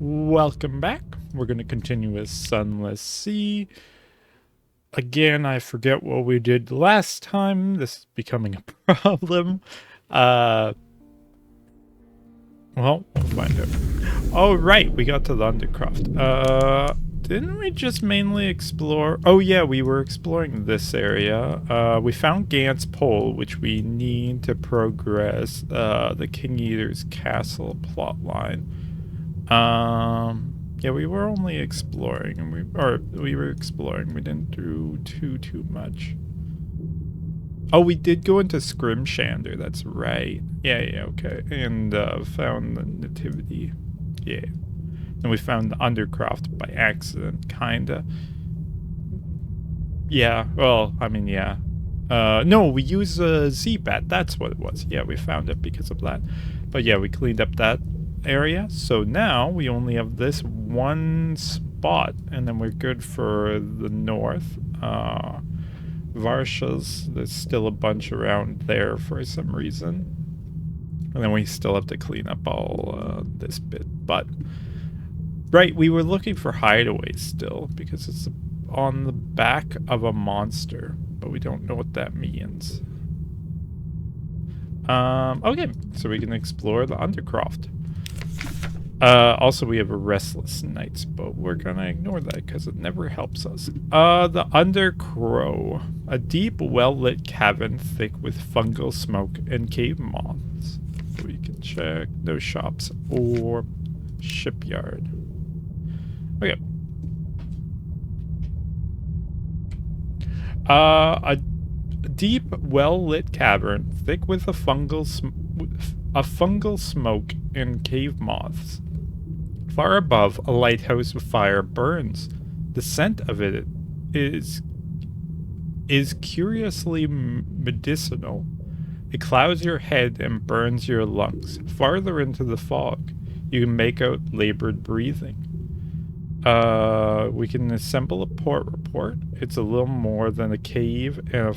Welcome back. We're going to continue with Sunless Sea. Again, I forget what we did last time. This is becoming a problem. Uh, we'll find out. Oh, right. We got to the Undercroft. Didn't we just mainly explore? Oh, yeah, we were exploring this area. We found Gant's Pole, which we need to progress the King Eater's Castle plotline. Yeah, we were only exploring, and we were exploring. We didn't do too much. Oh, we did go into Scrimshander. That's right. Yeah, okay. And found the Nativity. Yeah. And we found the Undercroft by accident, kinda. Yeah. Well, I mean, yeah. No, we use a Z-Bat. That's what it was. Yeah, we found it because of that. But yeah, we cleaned up that area. So now we only have this one spot, and then we're good for the north. Varsha's, there's still a bunch around there for some reason. And then we still have to clean up all this bit. But, right, we were looking for hideaways still, because it's on the back of a monster, but we don't know what that means. Okay, so we can explore the Undercroft. Also, we have a Restless Nights, but we're gonna ignore that because it never helps us. The Undercrow. A deep, well-lit cavern thick with fungal smoke and cave moths. We can check no shops or shipyard. Okay. A deep, well-lit cavern thick with a fungal smoke and cave moths. Far above, a lighthouse fire burns. The scent of it is curiously medicinal. It clouds your head and burns your lungs. Farther into the fog, you can make out labored breathing. We can assemble a port report. It's a little more than a cave and a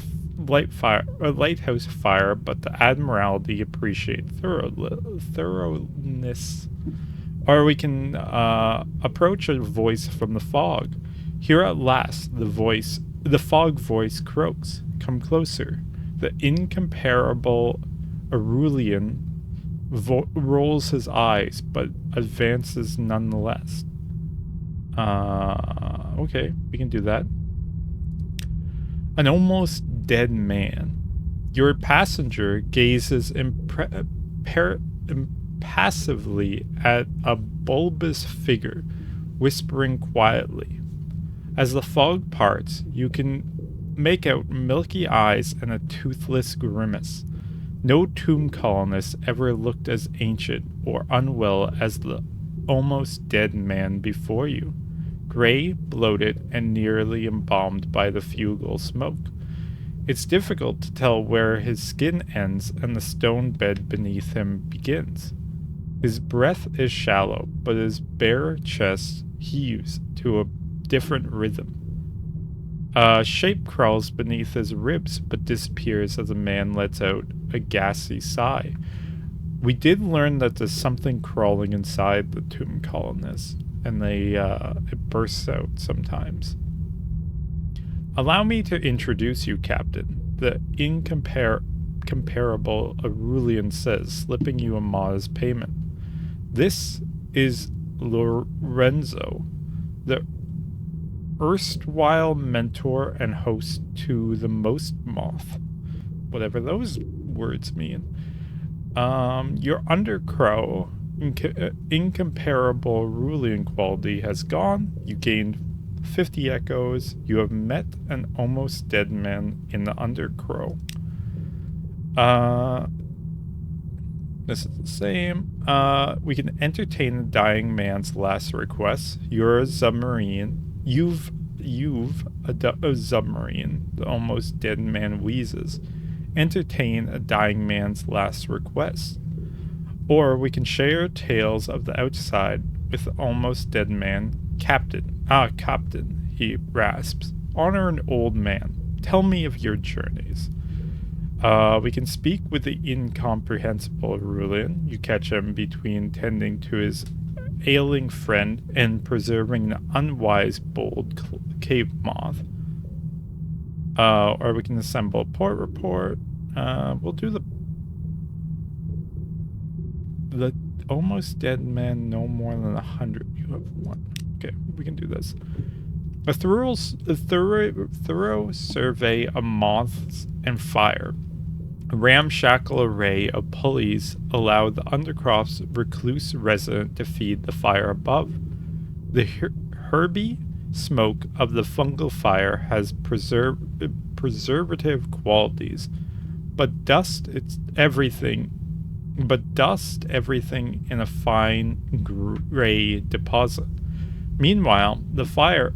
lighthouse fire, but the Admiralty appreciate thoroughness. Or we can approach a voice from the fog. Here at last, the fog voice croaks. Come closer. The incomparable Aurelian rolls his eyes, but advances nonetheless. Okay, we can do that. An almost dead man. Your passenger gazes impassively at a bulbous figure, whispering quietly. As the fog parts, you can make out milky eyes and a toothless grimace. No tomb colonist ever looked as ancient or unwell as the almost dead man before you. Gray, bloated, and nearly embalmed by the fugal smoke. It's difficult to tell where his skin ends and the stone bed beneath him begins. His breath is shallow, but his bare chest heaves to a different rhythm. A shape crawls beneath his ribs, but disappears as a man lets out a gassy sigh. We did learn that there's something crawling inside the tomb colonists, and it bursts out sometimes. Allow me to introduce you, Captain, the incomparable Aurelian says, slipping you a modest payment. This is Lorenzo, the erstwhile mentor and host to the Most Moth. Whatever those words mean. Your Undercrow incomparable Aurelian quality has gone. You gained 50 echoes. You have met an almost dead man in the Undercrow. This is the same. We can entertain the dying man's last request. You're a submarine. You've a submarine. The almost dead man wheezes. Entertain a dying man's last request. Or we can share tales of the outside with the almost dead man. Captain, he rasps. Honor an old man. Tell me of your journeys. We can speak with the incomprehensible Aurelian. You catch him between tending to his ailing friend and preserving an unwise bold cave moth. Or we can assemble a port report. We'll do the almost dead man, no more than 100. You have one. Okay, we can do this. A thorough survey of moths and fire. A ramshackle array of pulleys allowed the Undercroft's recluse resident to feed the fire above. The herby smoke of the fungal fire has preservative qualities, but dust everything in a fine gray deposit. Meanwhile, the fire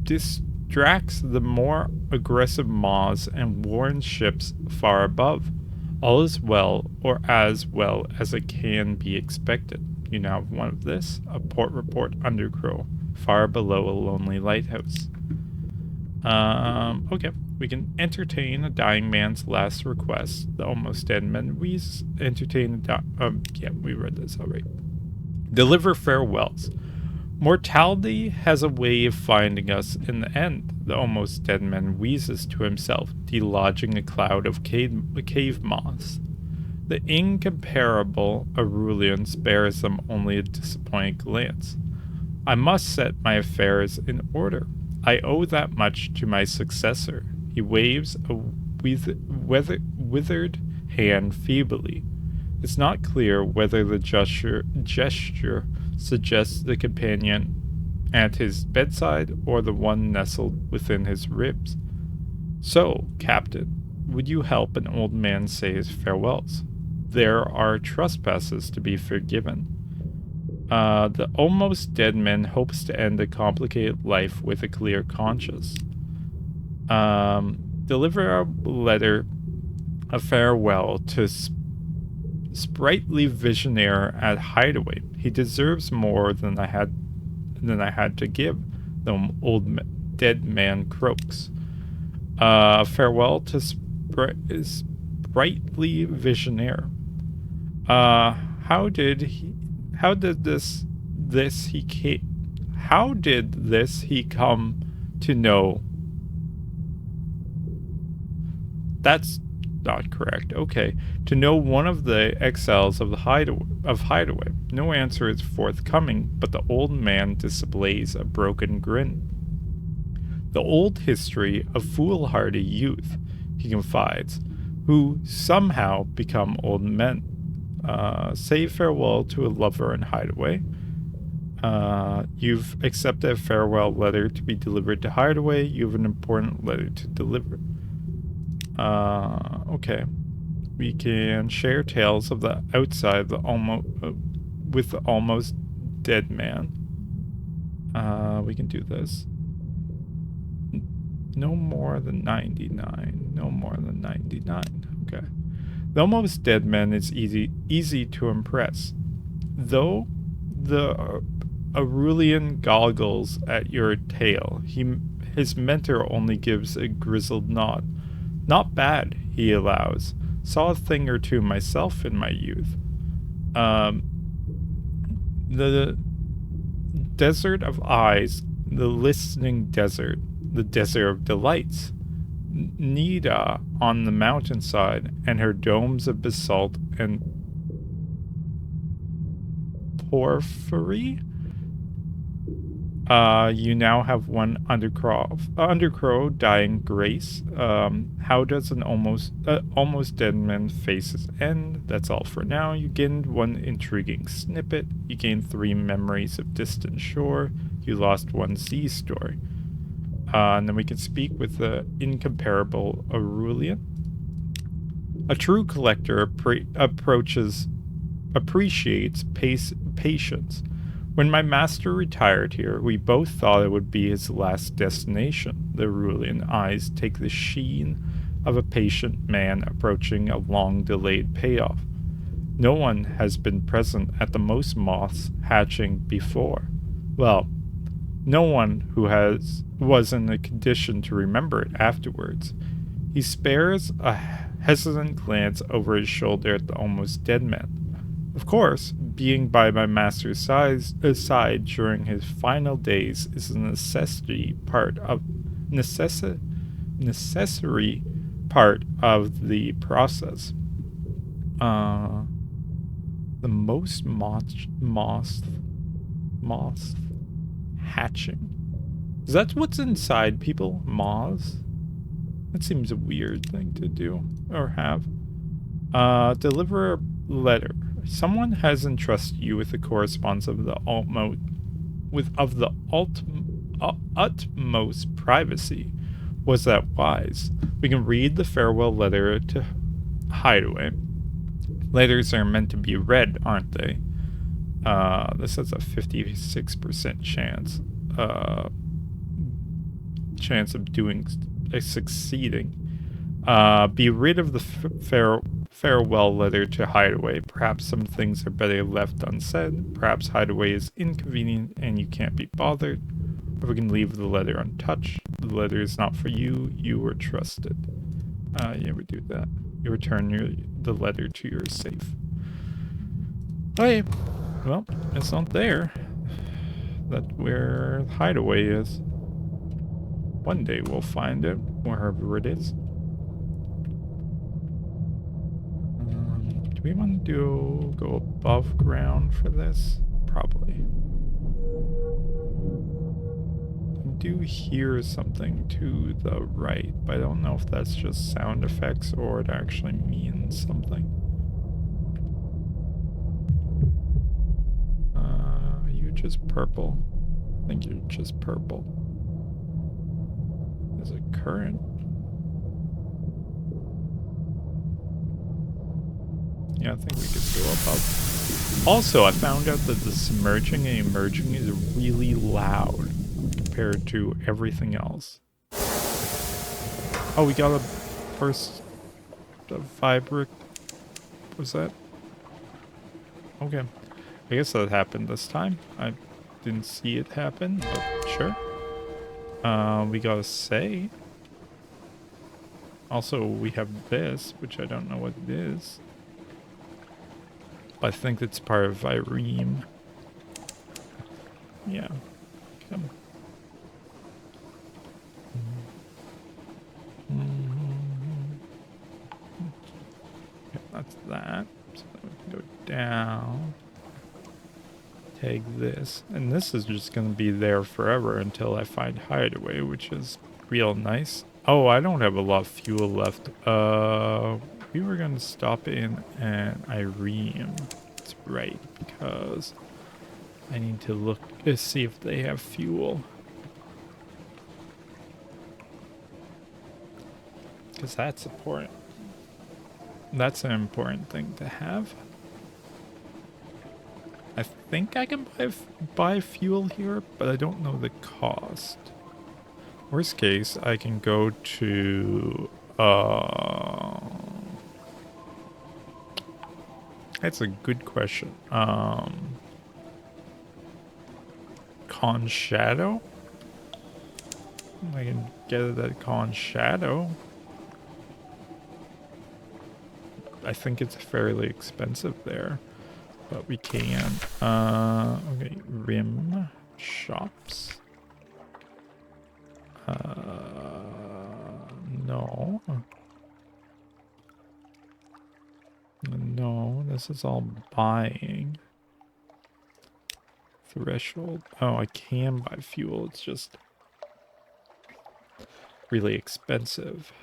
distracts the more aggressive moths and warns ships far above. All is well, or as well as it can be expected. You now have one of this, a port report Undercrow, far below a lonely lighthouse. Okay, we can entertain a dying man's last request. The almost dead man. We entertain yeah, we read this already. Deliver farewells. Mortality has a way of finding us in the end, the almost dead man wheezes to himself, delodging a cloud of cave moths. The incomparable Aurelian spares them only a disappointed glance. I must set my affairs in order. I owe that much to my successor. He waves a withered hand feebly. It's not clear whether the gesture suggests the companion at his bedside or the one nestled within his ribs. So, Captain, would you help an old man say his farewells? There are trespasses to be forgiven. The almost dead man hopes to end a complicated life with a clear conscience. Deliver a letter of farewell to sprightly visionaire at Hideaway. He deserves more than I had to give. The old dead man croaks. Farewell to sprightly visionaire. How did this he come to know? That's not correct. Okay. To know one of the exiles of the Hideaway. No answer is forthcoming, but the old man displays a broken grin. The old history of foolhardy youth, he confides, who somehow become old men. Say farewell to a lover in Hideaway. You've accepted a farewell letter to be delivered to Hideaway. You have an important letter to deliver. Okay. We can share tales of the outside of the with the almost dead man. We can do this. No more than 99. No more than 99. Okay. The almost dead man is easy to impress. Though the Aurelian goggles at your tail, his mentor only gives a grizzled nod. Not bad, he allows. Saw a thing or two myself in my youth. The desert of eyes, the listening desert, the desert of delights. Nida on the mountainside, and her domes of basalt and porphyry. You now have one undercrow dying grace. How does an almost dead man face his end? That's all for now. You gained one intriguing snippet. You gained 3 memories of distant shore. You lost 1 sea story. And then we can speak with the incomparable Aurelian. A true collector appreciates patience. When my master retired here, we both thought it would be his last destination. The Aurelian eyes take the sheen of a patient man approaching a long-delayed payoff. No one has been present at the most moths hatching before. Well, no one who was in a condition to remember it afterwards. He spares a hesitant glance over his shoulder at the almost dead man. Of course, being by my master's side during his final days is a necessary part of necessary part of the process. The most moth hatching. Is that what's inside people? Moths? That seems a weird thing to do or have. Deliver a letter. Someone has entrusted you with the correspondence of the utmost privacy. Was that wise? We can read the farewell letter to Hideaway. Letters are meant to be read, aren't they? This has a 56% chance of succeeding. Be rid of the farewell letter to Hideaway. Perhaps some things are better left unsaid. Perhaps Hideaway is inconvenient and you can't be bothered. Or we can leave the letter untouched. The letter is not for you. You were trusted. Yeah, we do that. You return the letter to your safe. Okay. Well, it's not there. That's where Hideaway is. One day we'll find it, wherever it is. Do we want to go above ground for this? Probably. I do hear something to the right, but I don't know if that's just sound effects or it actually means something. You're just purple. I think you're just purple. There's a current. Yeah, I think we could go above. Also, I found out that the submerging and emerging is really loud compared to everything else. Oh, we got a burst of fabric. Was that? Okay. I guess that happened this time. I didn't see it happen, but sure. We got a say. Also, we have this, which I don't know what it is. I think it's part of Irene. Yeah. Come. Okay, that's that. So then we can go down. Take this. And this is just going to be there forever until I find Hideaway, which is real nice. Oh, I don't have a lot of fuel left. We were going to stop in an Irene. That's right, because I need to look to see if they have fuel. Because that's important. That's an important thing to have. I think I can buy fuel here, but I don't know the cost. Worst case, I can go to... That's a good question. Con Shadow? I can get it at Con Shadow. I think it's fairly expensive there. But we can. Okay, rim shops. No. No, this is all buying. Threshold. Oh, I can buy fuel. It's just really expensive.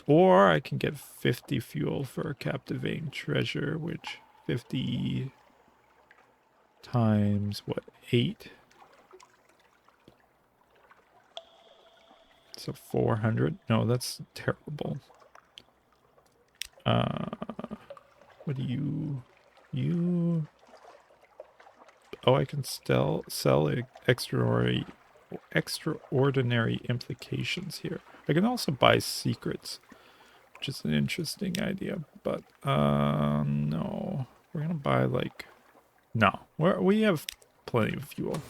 Or I can get 50 fuel for a captivating treasure, which 50 times, what, 8? So 400? No, that's terrible. What do you... Oh, I can sell extraordinary implications here. I can also buy secrets, which is an interesting idea, but no. We're gonna buy like... No, we have plenty of fuel.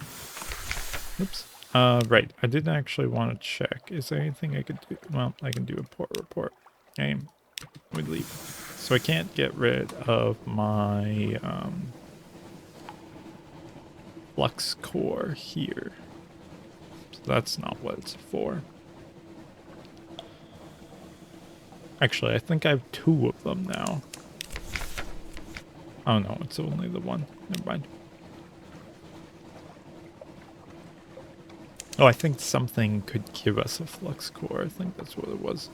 Oops. Right, I didn't actually want to check. Is there anything I could do? Well, I can do a port report. Okay, we leave. So I can't get rid of my flux core here. So that's not what it's for. Actually, I think I have 2 of them now. Oh no, it's only the one. Never mind. Oh, I think something could give us a flux core. I think that's what it was.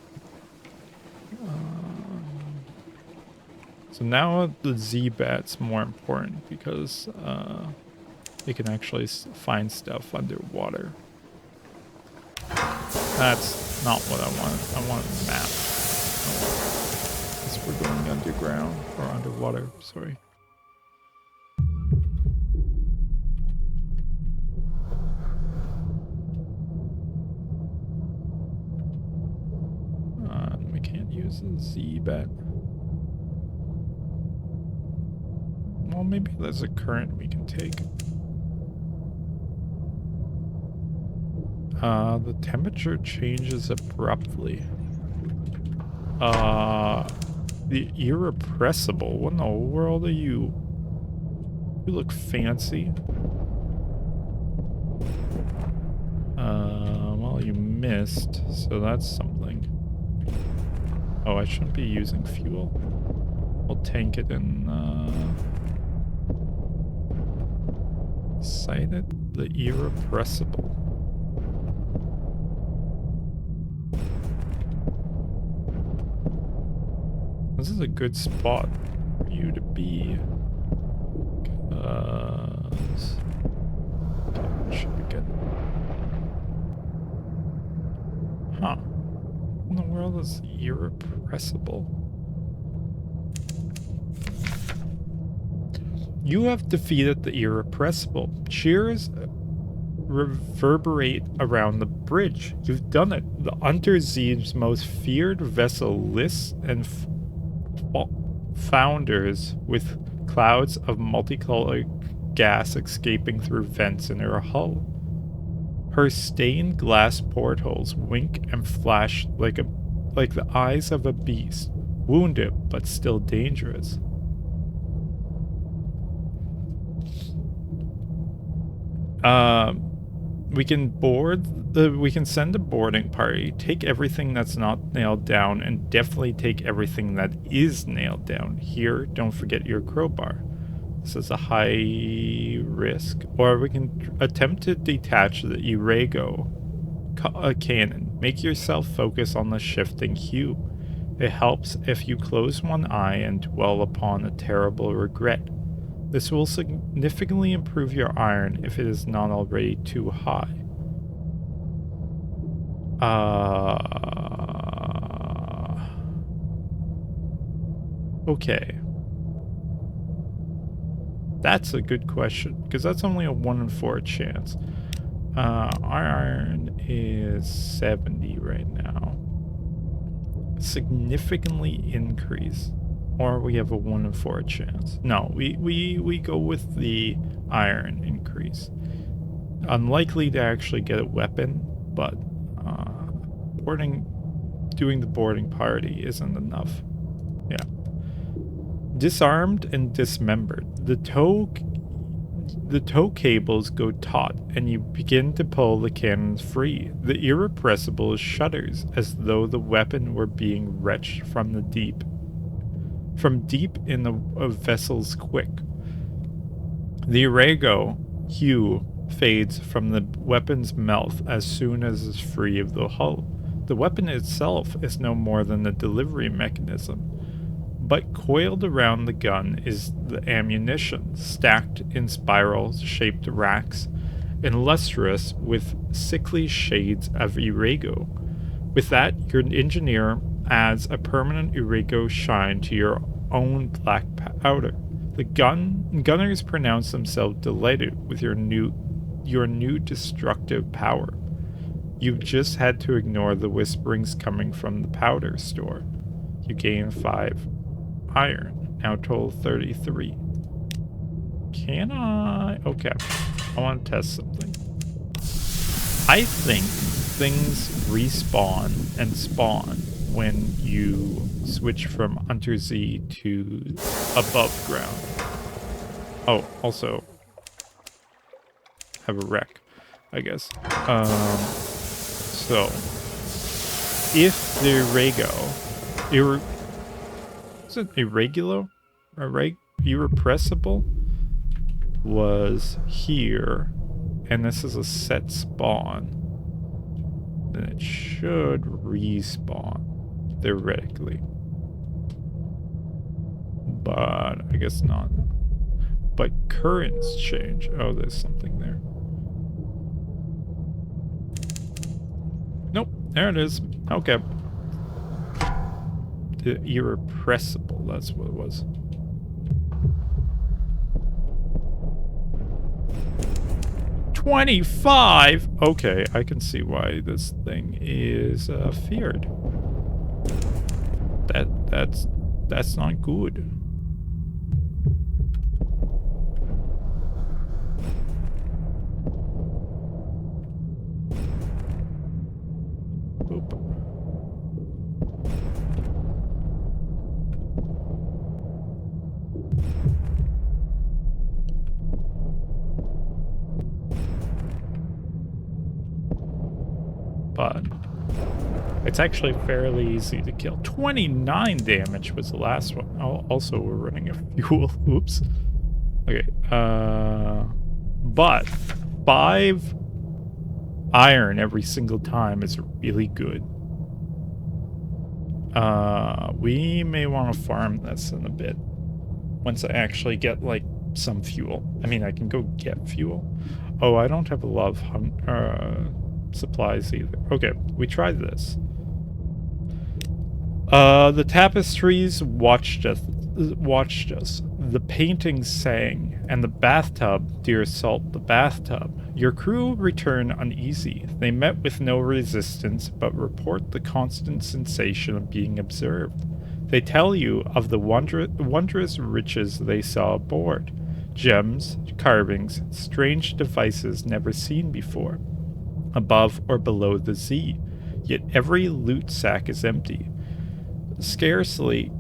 So now the Z-Bat's more important because they can actually find stuff underwater. That's not what I want. I want a map. Because we're going underground or underwater. Sorry. We can't use the Z-Bat. Well, maybe there's a current we can take. The temperature changes abruptly. The irrepressible. What in the world are you? You look fancy. Well, you missed, so that's something. Oh, I shouldn't be using fuel. We'll tank it in, Sighted the irrepressible. This is a good spot for you to be. Okay, should be good. Huh. What in the world is irrepressible? You have defeated the irrepressible. Cheers reverberate around the bridge. You've done it. The Untersee's most feared vessel lists and founders with clouds of multicolored gas escaping through vents in her hull. Her stained glass portholes wink and flash like the eyes of a beast, wounded but still dangerous. We can send a boarding party, take everything that's not nailed down, and definitely take everything that is nailed down. Here, don't forget your crowbar. This is a high risk. Or we can attempt to detach the Irego cannon. Make yourself focus on the shifting hue. It helps if you close one eye and dwell upon a terrible regret. This will significantly improve your iron if it is not already too high. Okay. That's a good question, because that's only a 1 in 4 chance. Our iron is 70 right now. Significantly increase. Or we have a 1 in 4 chance. No, we go with the iron increase. Unlikely to actually get a weapon, but doing the boarding party isn't enough. Yeah. Disarmed and dismembered. The tow cables go taut, and you begin to pull the cannons free. The irrepressible shudders as though the weapon were being wrenched from deep in the vessel's quick. The Irego hue fades from the weapon's mouth as soon as it's free of the hull. The weapon itself is no more than a delivery mechanism, but coiled around the gun is the ammunition, stacked in spiral-shaped racks and lustrous with sickly shades of Irego. With that, your engineer adds a permanent Irego shine to your own black powder. The gunners pronounce themselves delighted with your new destructive power. You've just had to ignore the whisperings coming from the powder store. You gain 5 iron, now total 33. Can I? Okay, I want to test something. I think things respawn and spawn when you switch from undersea to above ground. Oh, also have a wreck, I guess. So if the is it irregular? Irrepressible was here, and this is a set spawn, then it should respawn, theoretically. But I guess not. But currents change. Oh, there's something there. Nope, there it is. Okay. The irrepressible, that's what it was. $25! Okay, I can see why this thing is feared. That's not good. Oop. But it's actually fairly easy to kill. 29 damage was the last one. Oh, also, we're running a fuel. Oops. Okay. But 5 iron every single time is really good. We may want to farm this in a bit. Once I actually get, like, some fuel. I mean, I can go get fuel. Oh, I don't have a lot of supplies either. Okay, we tried this. The tapestries watched us. The paintings sang, and the bathtub, dear Salt, the bathtub. Your crew return uneasy. They met with no resistance, but report the constant sensation of being observed. They tell you of the wondrous riches they saw aboard. Gems, carvings, strange devices never seen before, above or below the sea. Yet every loot sack is empty. Scarcely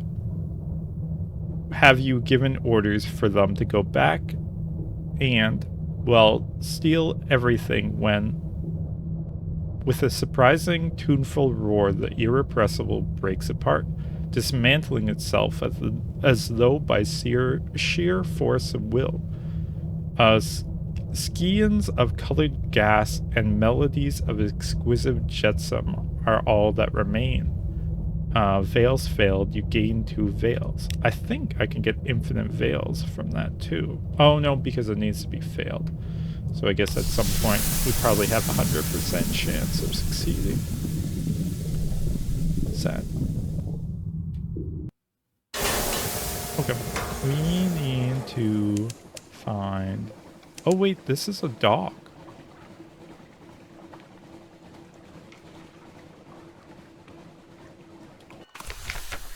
have you given orders for them to go back and, well, steal everything when, with a surprising tuneful roar, the irrepressible breaks apart, dismantling itself as though by sheer force of will. Skeins of colored gas and melodies of exquisite jetsam are all that remain. Veils failed, you gain 2 veils. I think I can get infinite veils from that too. Oh no, because it needs to be failed. So I guess at some point we probably have a 100% chance of succeeding. Sad. Okay, we need to find... Oh wait, this is a dock.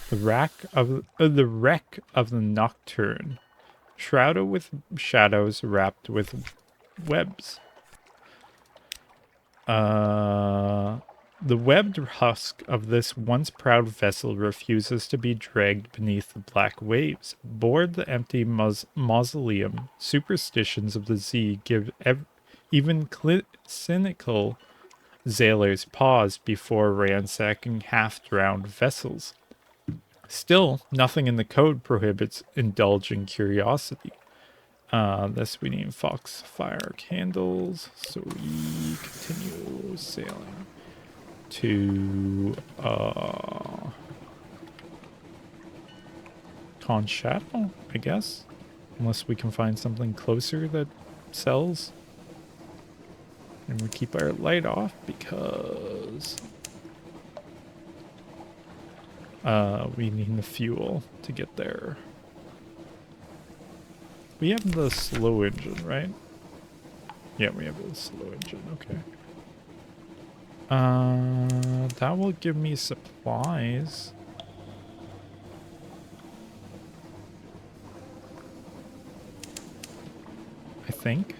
The wreck of the Nocturne, shrouded with shadows, wrapped with webs. The webbed husk of this once proud vessel refuses to be dragged beneath the black waves. Aboard the empty mausoleum, superstitions of the sea give even cynical sailors pause before ransacking half-drowned vessels. Still, nothing in the code prohibits indulging curiosity. This we need foxfire candles, so we continue sailing to Conchato, I guess, unless we can find something closer that sells. And we keep our light off because we need the fuel to get there. We have the slow engine, right? Yeah, we have the slow engine, okay. That will give me supplies. I think.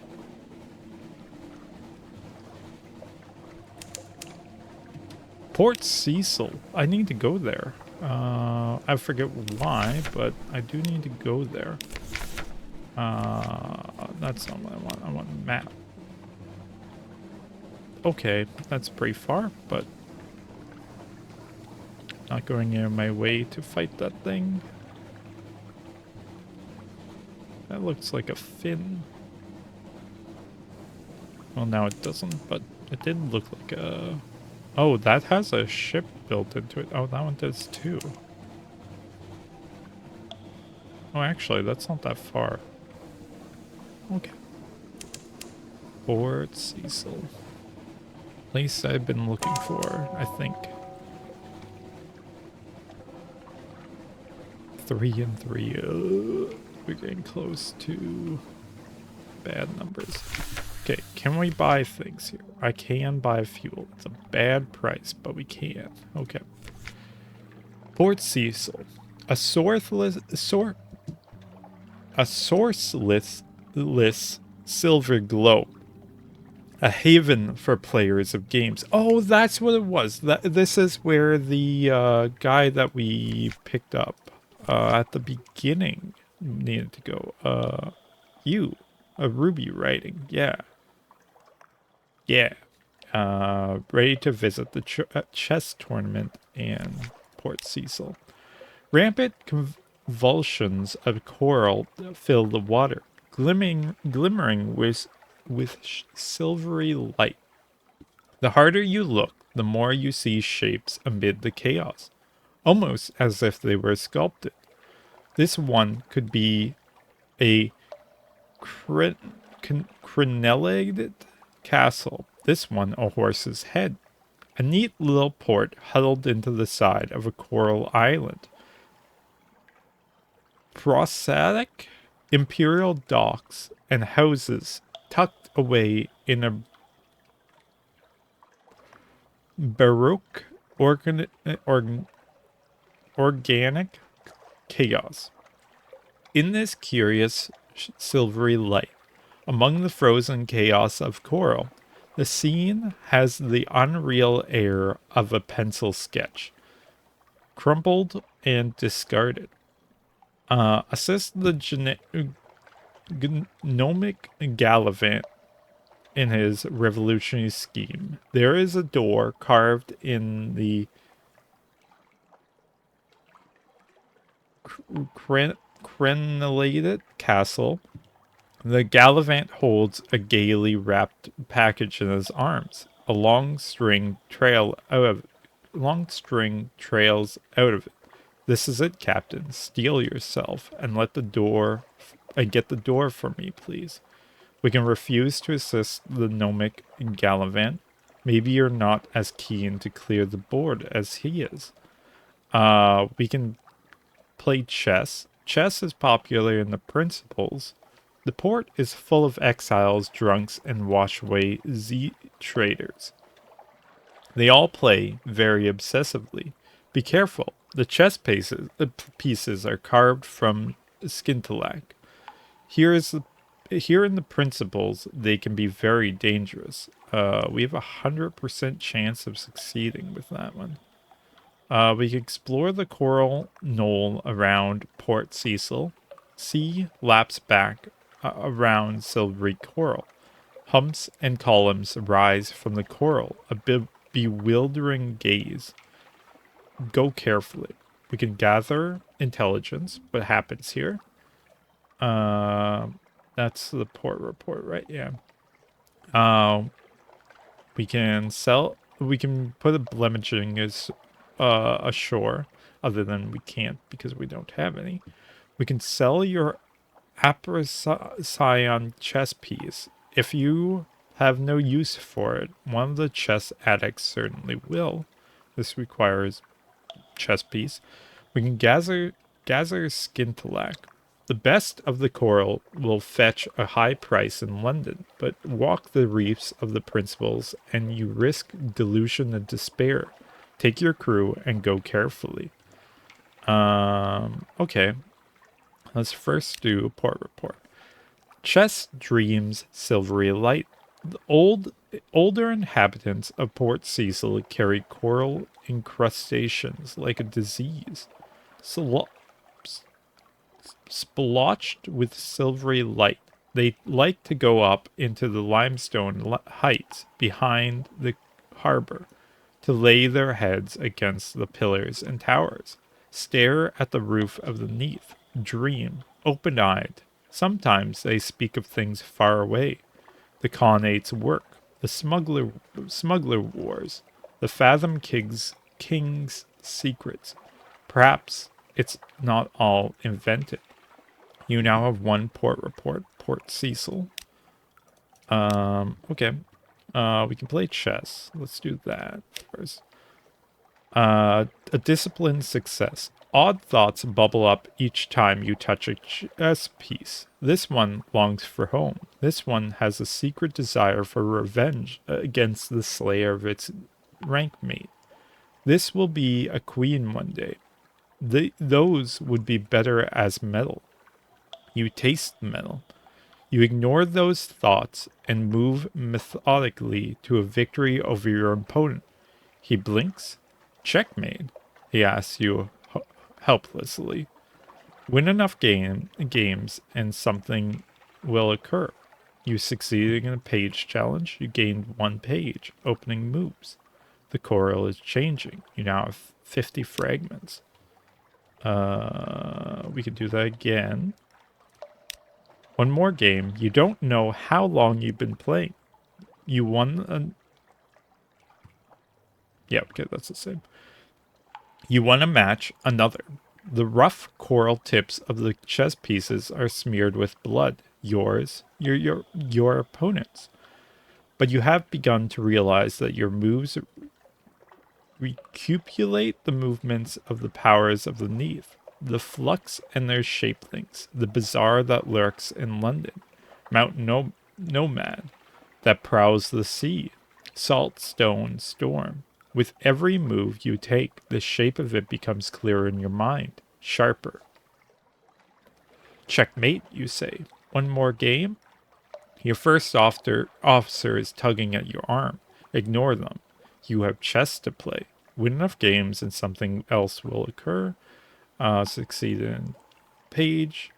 Port Cecil. I need to go there. I forget why, but I do need to go there. That's not what I want. I want a map. Okay, that's pretty far, but not going out of my way to fight that thing. That looks like a fin. Well, now it doesn't, but it did look like a... Oh, that has a ship built into it. Oh, that one does too. Oh, actually, that's not that far. Okay. Fort Cecil. Place I've been looking for, I think. 3 and 3. We're getting close to bad numbers. Okay, can we buy things here? I can buy fuel. It's a bad price, but we can. Okay. Port Cecil. A sourceless silver globe. A haven for players of games. Oh, that's what it was. This is where the guy that we picked up at the beginning needed to go. A Ruby writing. Yeah. Yeah. Ready to visit the chess tournament in Port Cecil. Rampant convulsions of coral fill the water, glimmering with silvery light. The harder you look, the more you see shapes amid the chaos, almost as if they were sculpted. This one could be a crenellated castle. This one a horse's head. A neat little port huddled into the side of a coral island. Prosaic imperial docks and houses tucked away in a baroque organic chaos. In this curious silvery light, among the frozen chaos of coral, the scene has the unreal air of a pencil sketch, crumpled and discarded. Assist the gnomic Gallivant in his revolutionary scheme. There is a door carved in the crenellated castle. The Gallivant holds a gaily wrapped package in his arms. A long string trails out of it. This is it, Captain. Steel yourself and let the door and get the door for me, please. We can refuse to assist the gnomic Gallivant. Maybe you're not as keen to clear the board as he is. We can play chess. Chess is popular in the principles. The port is full of exiles, drunks, and wash-away Z-traders. They all play very obsessively. Be careful. The chess pieces are carved from scintillac. Here in the principles, they can be very dangerous. We have 100% chance of succeeding with that one. We can explore the coral knoll around Port Cecil. Sea laps back around silvery coral. Humps and columns rise from the coral, a bewildering gaze. Go carefully. We can gather intelligence. What happens here? That's the port report, right? Yeah. We can sell. We can put a blemishing as ashore. Other than we can't because we don't have any. We can sell your Apricyon chess piece. If you have no use for it, one of the chess addicts certainly will. This requires chess piece. We can gather scintillac. The best of the coral will fetch a high price in London, but walk the reefs of the principles and you risk delusion and despair. Take your crew and go carefully. Okay. Let's first do port report. Chess dreams silvery light. The old older inhabitants of Port Cecil carry coral incrustations like a disease, slo- splotched with silvery light. They like to go up into the limestone heights behind the harbor to lay their heads against the pillars and towers, stare at the roof of the Neath, dream, open-eyed. Sometimes they speak of things far away, the Khanate's work, the smuggler wars, the Fathom King's secrets. Perhaps it's not all invented. You now have one port report, Port Cecil. Okay. We can play chess. Let's do that first. A disciplined success. Odd thoughts bubble up each time you touch a chess piece. This one longs for home. This one has a secret desire for revenge against the slayer of its rank mate. This will be a queen one day. Those would be better as metal. You taste the metal. You ignore those thoughts and move methodically to a victory over your opponent. He blinks. Checkmate, he asks you helplessly. Win enough games and something will occur. You succeeded in a page challenge. You gained 1 page. Opening moves. The coral is changing. You now have 50 fragments. We can do that again. One more game. You don't know how long you've been playing. You won a... Yeah, okay, that's the same. You won a match, another. The rough coral tips of the chess pieces are smeared with blood. Yours, your opponent's. But you have begun to realize that your moves recupulate the movements of the powers of the Neath, the flux and their shapelings, the bizarre that lurks in London, Mount Nomad that prowls the sea, salt stone storm. With every move you take, the shape of it becomes clearer in your mind, sharper. Checkmate, you say. One more game? Your first officer is tugging at your arm. Ignore them. You have chess to play. Win enough games and something else will occur. Succeed in page.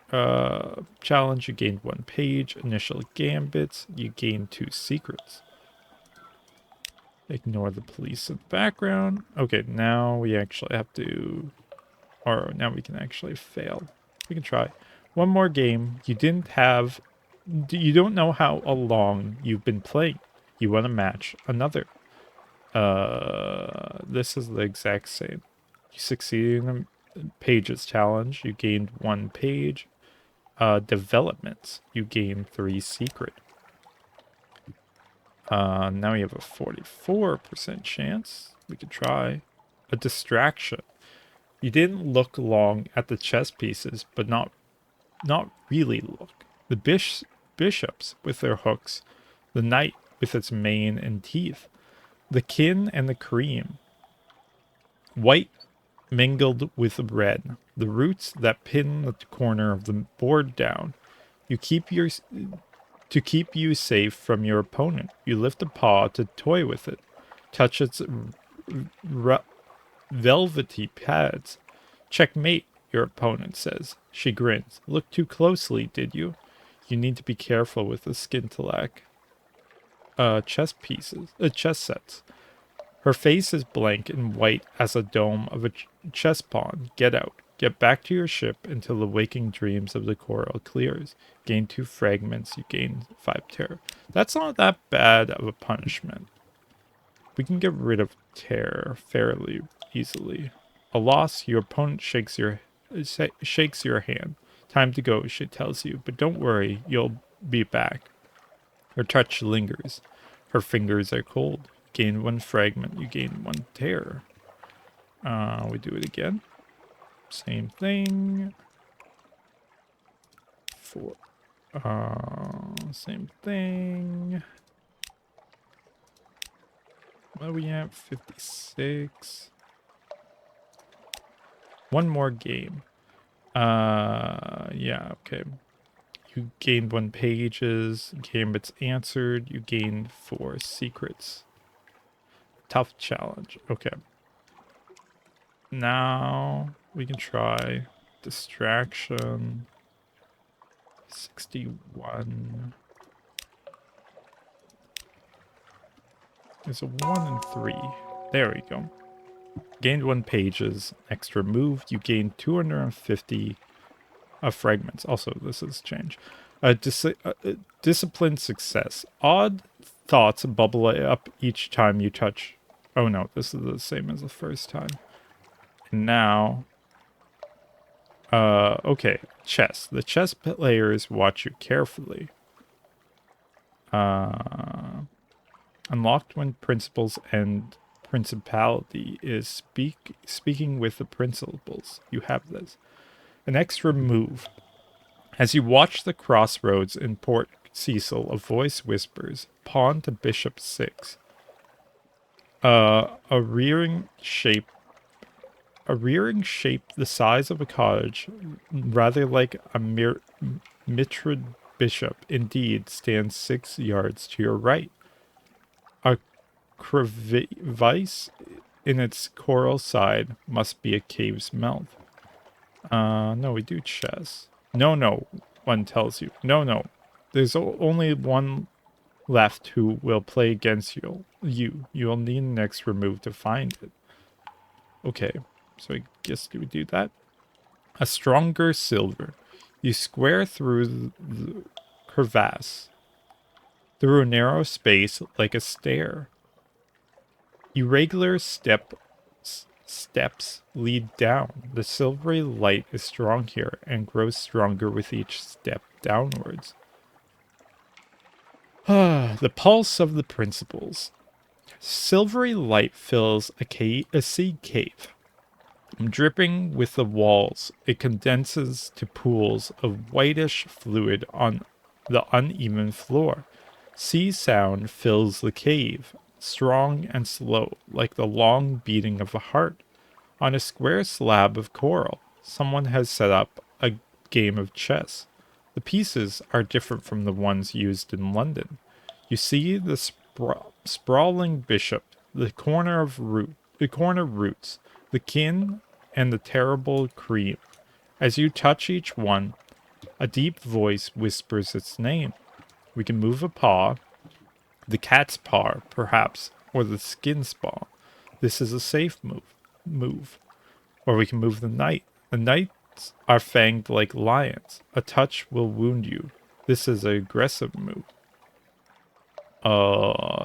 Challenge, you gained 1 page. Initial gambits, you gained 2 secrets. Ignore the police in the background. Okay, now we actually have to... Or now we can actually fail. We can try. One more game. You didn't have... You don't know how long you've been playing. You won a match. Another. This is the exact same. You succeeded in a pages challenge. You gained 1 page. Developments. You gained 3 secret. Now we have a 44% chance. We could try. A distraction. You didn't look long at the chess pieces, but not really look. The bishops with their hooks, the knight with its mane and teeth, the kin and the cream. White mingled with red, the roots that pin the corner of the board down. You keep your... To keep you safe from your opponent, you lift a paw to toy with it, touch its velvety pads. Checkmate, your opponent says. She grins. Look too closely, did you? You need to be careful with the Skintalak chess sets. Her face is blank and white as a dome of a chess pawn. Get out. Get back to your ship until the waking dreams of the coral clears. Gain 2 fragments, you gain 5 terror. That's not that bad of a punishment. We can get rid of terror fairly easily. A loss, your opponent shakes your hand. Time to go, she tells you, but don't worry, you'll be back. Her touch lingers. Her fingers are cold. Gain 1 fragment, you gain 1 terror. We do it again. Same thing. Same thing. What do we have? 56. One more game. Yeah, okay. You gained 1 pages. Gambits answered. You gained 4 secrets. Tough challenge. Okay. Now we can try distraction. 61. There's a 1 and 3. There we go. Gained 1 pages. Extra move. You gained 250 fragments. Also, this has changed. Disciplined success. Odd thoughts bubble up each time you touch. Oh no, this is the same as the first time. And now, okay, chess. The chess players watch you carefully. Unlocked when principles and principality is speaking with the principles. You have this. An extra move. As you watch the crossroads in Port Cecil, a voice whispers, pawn to bishop 6. A rearing shape the size of a cottage, rather like a mitred bishop, indeed, stands 6 yards to your right. A crevice in its coral side must be a cave's mouth. No, we do chess. No, one tells you. No. There's only one left who will play against you. You'll need an extra move to find it. Okay, so I guess we do that. A stronger silver. You square through the crevasse, through a narrow space like a stair. Irregular steps lead down. The silvery light is strong here and grows stronger with each step downwards. The pulse of the principles. Silvery light fills a sea cave. Dripping with the walls, it condenses to pools of whitish fluid on the uneven floor. Sea sound fills the cave, strong and slow, like the long beating of a heart. On a square slab of coral, someone has set up a game of chess. The pieces are different from the ones used in London. You see the sprawling bishop, the corner roots, the kin, and the terrible cream. As you touch each one, a deep voice whispers its name. We can move a paw, the cat's paw, perhaps, or the skin's paw. This is a safe move. Or we can move the knight. The knights are fanged like lions. A touch will wound you. This is an aggressive move.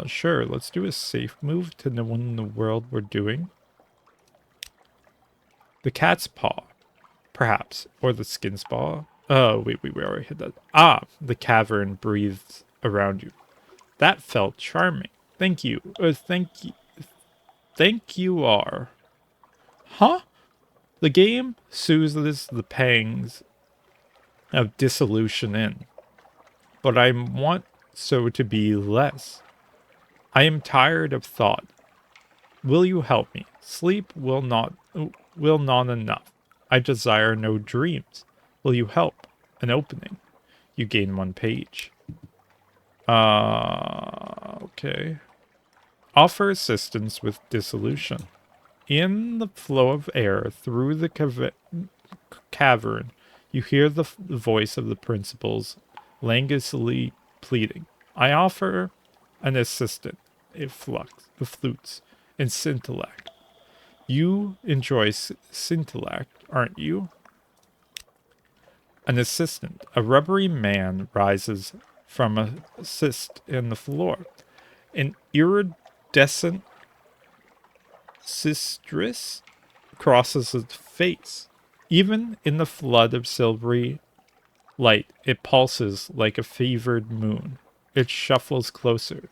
Sure, let's do a safe move to no one in the world we're doing. The cat's paw, perhaps, or the skin's paw. Oh, wait, we already hit that. Ah, the cavern breathes around you. That felt charming. Thank you. Thank you are. Huh? The game soothes the pangs of dissolution in, but I want so to be less. I am tired of thought. Will you help me? Sleep will not enough. I desire no dreams. Will you help? An opening. You gain 1 page. Okay. Offer assistance with dissolution. In the flow of air through the cavern, you hear the voice of the principals languorously pleading. I offer an assistant, a flutes, and scintillate. You enjoy scintillate, aren't you? An assistant, a rubbery man, rises from a cyst in the floor. An iridescent cistrus crosses its face. Even in the flood of silvery light, it pulses like a fevered moon. It shuffles closer.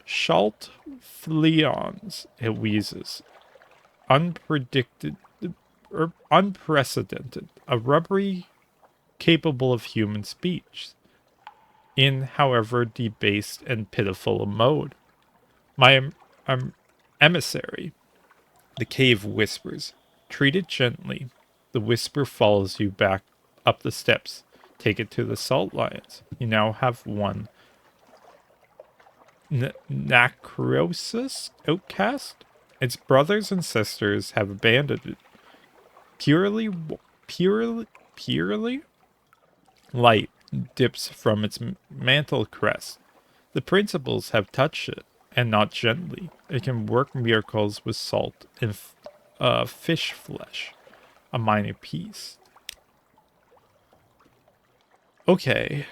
Shalt fleons, it wheezes. Unprecedented. A rubbery capable of human speech, in however debased and pitiful a mode. My emissary, the cave whispers. Treat it gently. The whisper follows you back up the steps. Take it to the Salt Lions. You now have one Nacrosis outcast. Its brothers and sisters have abandoned it. Purely light dips from its mantle crest. The principals have touched it, and not gently. It can work miracles with salt and fish flesh, a minor piece. Okay.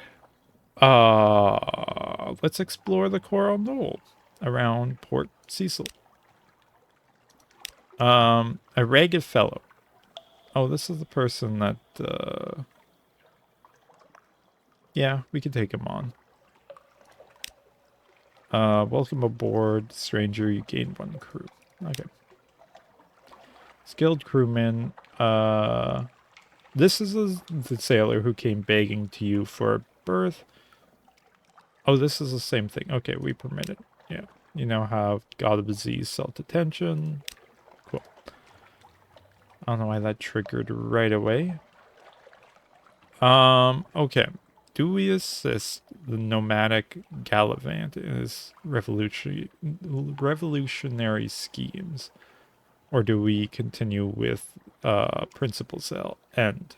Let's explore the Coral Knoll around Port Cecil. A ragged fellow. Oh, this is the person that, yeah, we can take him on. Welcome aboard, stranger. You gained 1 crew. Okay. Skilled crewman. This is the sailor who came begging to you for a berth. Oh, this is the same thing. Okay, we permit it. Yeah. You now have God of Disease, self-detention. Cool. I don't know why that triggered right away. Okay. Do we assist the nomadic Gallivant in his revolutionary schemes? Or do we continue with Principal Cell End?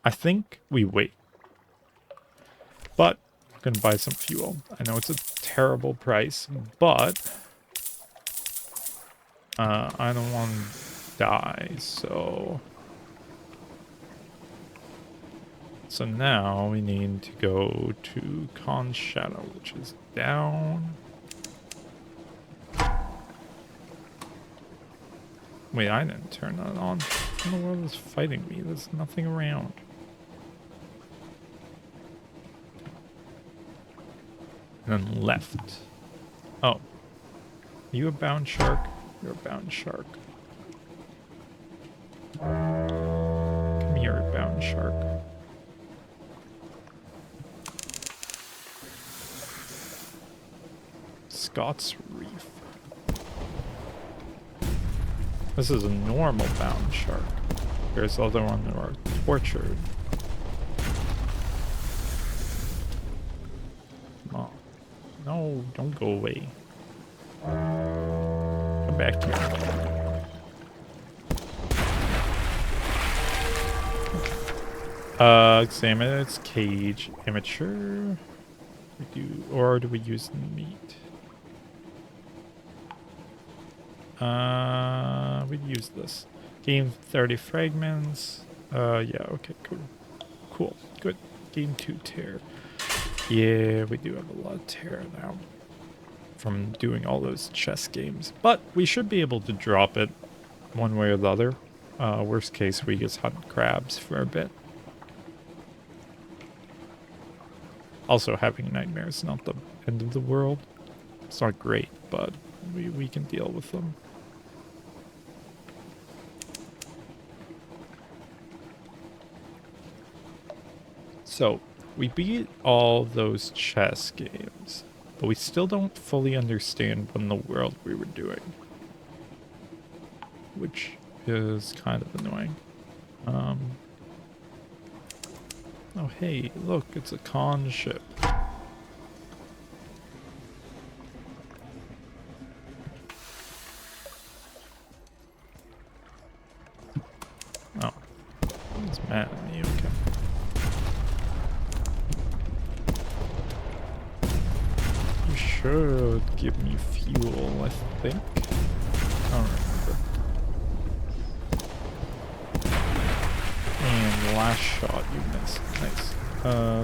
I think we wait. But I'm going to buy some fuel. I know it's a terrible price, but I don't want to die, so now we need to go to Khan's Shadow, which is down. Wait, I didn't turn that on. What in the world is fighting me? There's nothing around. And then left. Oh. Are you a bound shark? You're a bound shark. Come here, bound shark. Scott's Reef. This is a normal bound shark. There's other ones that are tortured. Come on. No, don't go away. Come back here. Examine its cage. Immature. Or do we use meat? We'd use this. Gain 30 fragments. Yeah, okay, cool. Cool, good. Gain 2 tear. Yeah, we do have a lot of tear now from doing all those chess games. But we should be able to drop it one way or the other. Worst case, we just hunt crabs for a bit. Also, having nightmares is not the end of the world. It's not great, but we can deal with them. So, we beat all those chess games, but we still don't fully understand what in the world we were doing. Which is kind of annoying. Oh hey, look, it's a Khan ship. Oh, he's mad at me, okay. You should give me fuel, I think. I don't remember. And last shot you missed. Nice.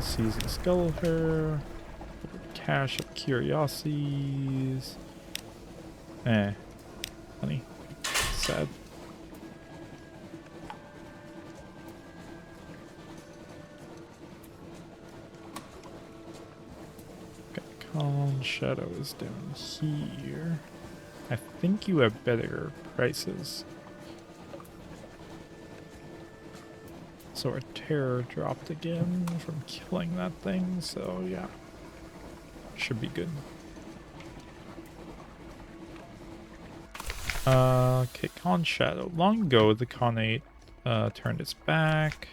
Seasoned skeleton. Cache of curiosities. Honey. Sad. Okay, Khan Shadow is down here. I think you have better prices. So our terror dropped again from killing that thing, so yeah. Should be good. Okay, Con Shadow. Long ago, the Khanate turned its back.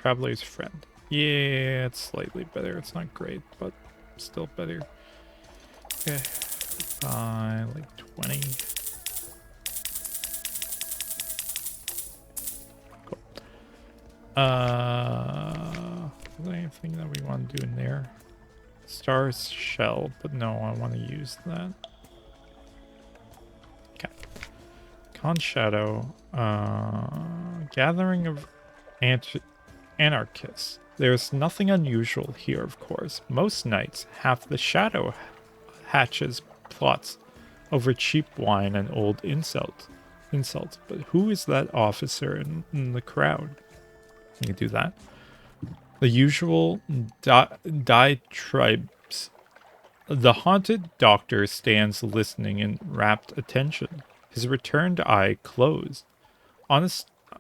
Traveler's Friend. Yeah, it's slightly better. It's not great, but still better. Okay, like 20. Cool. Is there anything that we want to do in there? Star's Shell, but no, I want to use that. Okay. Con Shadow. Gathering of anarchists. There's nothing unusual here, of course. Most nights, half the shadow hatches plots over cheap wine and old insults. But who is that officer in the crowd? You can do that. The usual diatribes. The haunted doctor stands listening in rapt attention, his returned eye closed. On a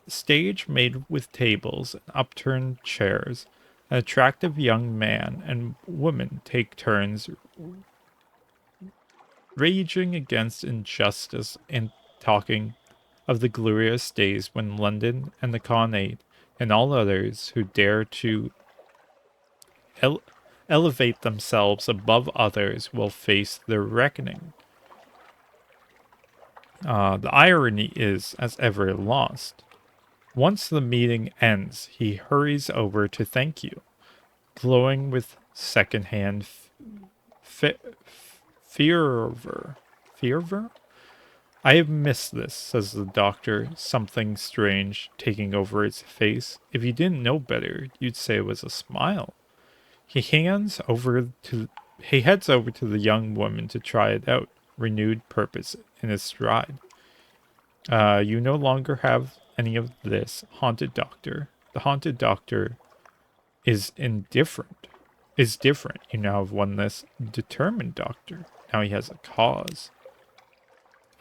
stage made with tables and upturned chairs, an attractive young man and woman take turns raging against injustice and talking of the glorious days when London and the Khanate and all others who dare to elevate themselves above others will face their reckoning. The irony is, as ever, lost. Once the meeting ends, he hurries over to thank you, glowing with secondhand fervor. Fervor? I have missed this, says the doctor, something strange taking over his face. If you didn't know better, you'd say it was a smile. He heads over to the young woman to try it out, renewed purpose in his stride. You no longer have any of this, haunted doctor. The haunted doctor is indifferent. Is different. You now have won this determined doctor. Now he has a cause.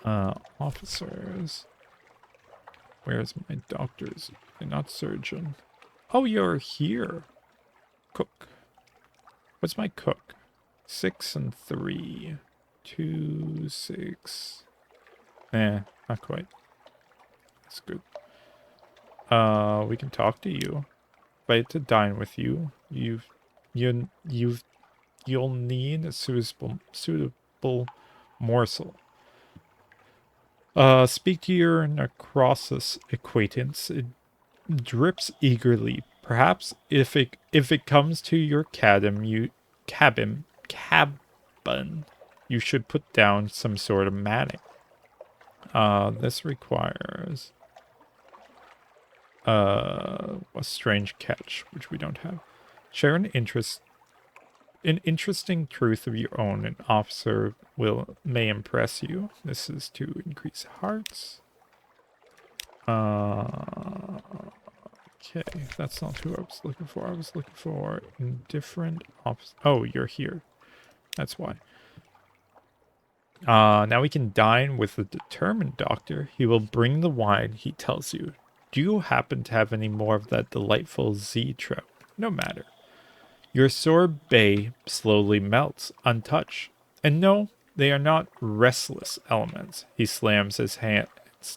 Officers. Where's my doctors? They're not surgeon. Oh, you're here. Cook. What's my cook? 6 and 3. 2, 6. Not quite. That's good. We can talk to you. Invite to dine with you. You'll need a suitable morsel. Speak to your necrosis acquaintance. It drips eagerly. Perhaps if it comes to your cabin, you should put down some sort of matting. This requires a strange catch, which we don't have. Share an interesting truth of your own. An officer may impress you. This is to increase hearts. Okay, that's not who I was looking for. I was looking for indifferent officer. Oh, you're here. That's why. Now we can dine with the determined doctor. He will bring the wine, he tells you. Do you happen to have any more of that delightful Z trout? No matter. Your sorbet slowly melts, untouched. And no, they are not restless elements. He slams his hands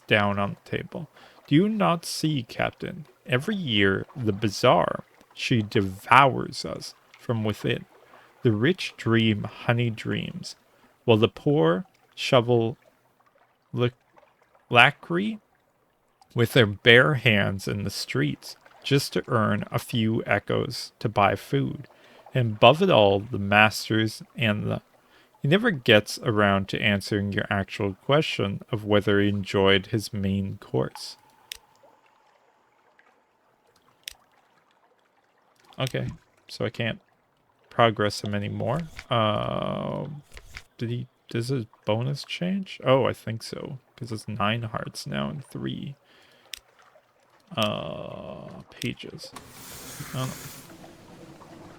down on the table. Do you not see, Captain? Every year, the bazaar, she devours us from within. The rich dream honey dreams, while the poor shovel lacquery with their bare hands in the streets, just to earn a few echoes to buy food. And above it all, the masters and the... He never gets around to answering your actual question of whether he enjoyed his main course. Okay, so I can't progress him anymore. Does his bonus change? Oh, I think so, because it's 9 hearts now and 3 pages.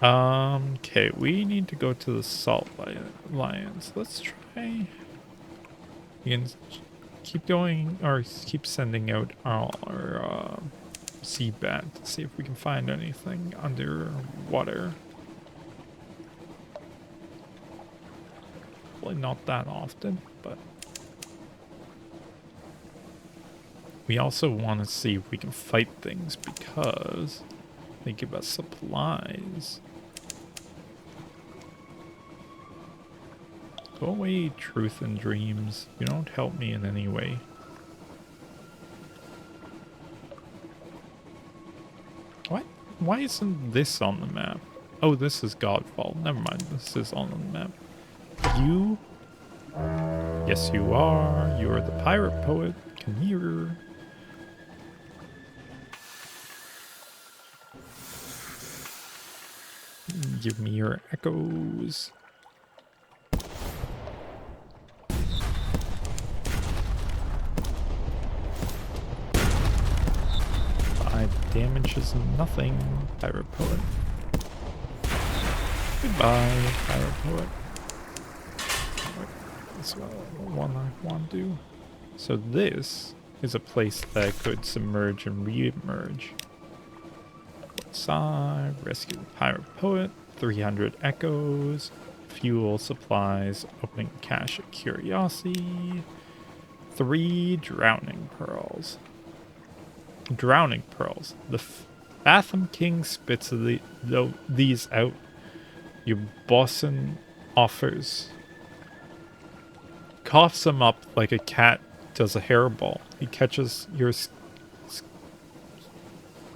Okay, we need to go to the Salt Lions. Let's try. You can keep going, or keep sending out our sea bat to see if we can find anything underwater. Probably not that often, but We also want to see if we can fight things because they give us supplies. Go away, truth and dreams. You don't help me in any way. What? Why isn't this on the map? Oh, this is Godfall. Never mind. This is on the map. You? Yes, you are. You are the pirate poet. Come here. Give me your echoes. 5 damage is nothing, pirate poet. Goodbye, pirate poet. That's one I want to do. So this is a place that could submerge and re-emerge. Outside, rescue the pirate poet, 300 echoes, fuel supplies, opening cache of curiosity, 3 drowning pearls. Drowning pearls. The Batham King spits these out. Your bosun offers. Coughs them up like a cat does a hairball. He catches your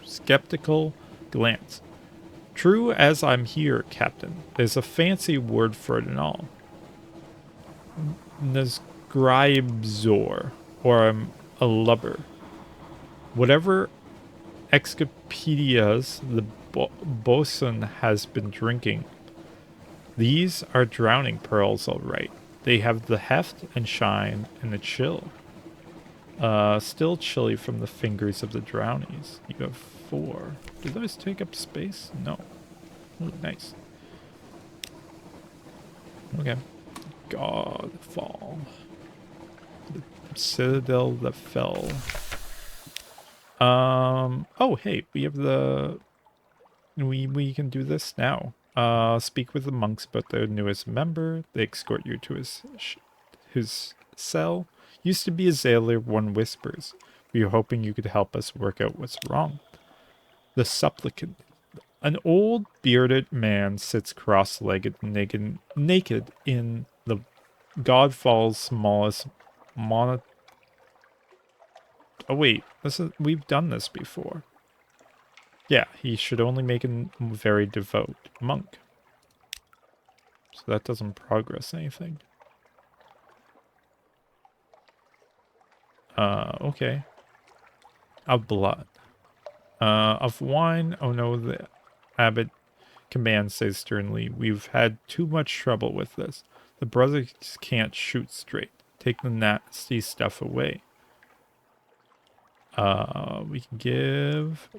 skeptical glance. True as I'm here, Captain. There's a fancy word for it and all. Nesgribzor, or a lubber. Whatever Excopedias the bosun has been drinking. These are drowning pearls, all right. They have the heft and shine and the chill. Still chilly from the fingers of the drownies. You have 4. Do those take up space? No. Ooh, nice. Okay. Godfall. The citadel that fell. Oh, hey, we have the... We can do this now. Speak with the monks about their newest member. They escort you to his cell. Used to be a sailor, one whispers. We were hoping you could help us work out what's wrong. The supplicant. An old bearded man sits cross-legged naked in the Godfall's smallest Oh wait, we've done this before. Yeah, he should only make a very devout monk. So that doesn't progress anything. Okay. Of blood. Of wine, oh no, the abbot commands says sternly, we've had too much trouble with this. The brothers can't shoot straight. Take the nasty stuff away. We can give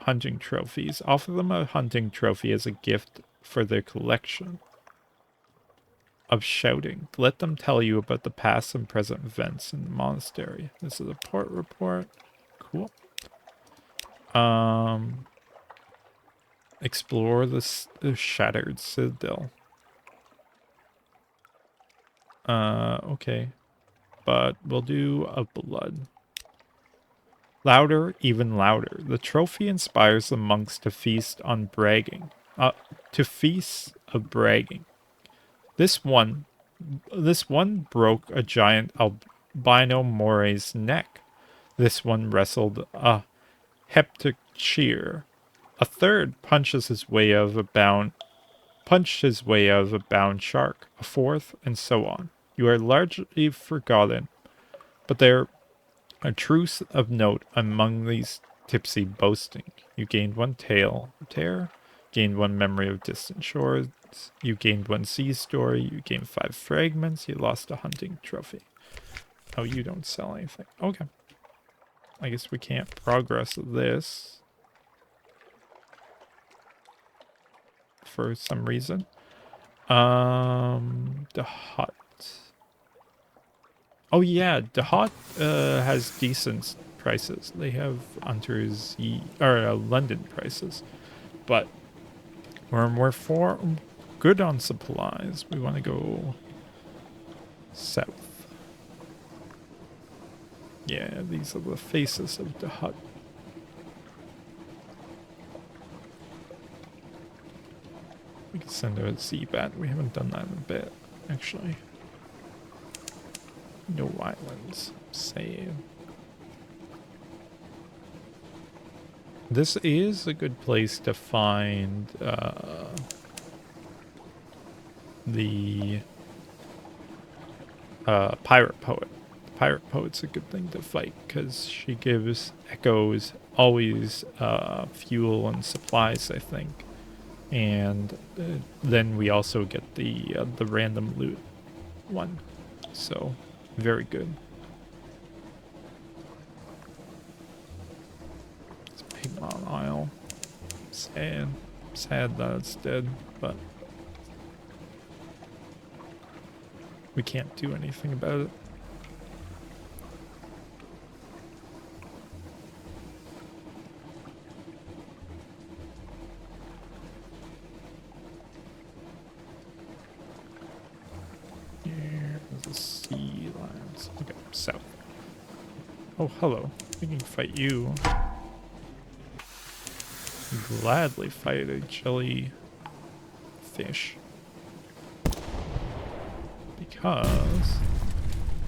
hunting trophies. Offer them a hunting trophy as a gift for their collection of shouting. Let them tell you about the past and present events in the monastery. This is a port report. Cool. Explore the shattered citadel. Okay. But we'll do a blood. Louder, even louder. The trophy inspires the monks to feast on bragging. To feast of bragging. This one broke a giant albino more's neck. This one wrestled a heptachir. A third punched his way out of a bound shark. A fourth, and so on. You are largely forgotten, but there are truths of note among these tipsy boasting. You gained 1 tear, gained 1 memory of distant shores, you gained 1 sea story, you gained 5 fragments, you lost a hunting trophy. Oh, you don't sell anything. Okay. I guess we can't progress this. For some reason. The hut. Oh yeah, the hut has decent prices. They have London prices, but we're good on supplies. We want to go south. Yeah, these are the faces of the hut. We can send her a Z-Bat. We haven't done that in a bit, actually. No islands. Save. This is a good place to find the pirate poet. The pirate poet's a good thing to fight because she gives echoes always fuel and supplies, I think. And then we also get the random loot one. So, very good. It's Pigmont Isle. Sad. Sad that it's dead, but we can't do anything about it. Here's the sea lines. Okay, south. Oh, hello. We can fight you. Gladly fight a jelly fish. Because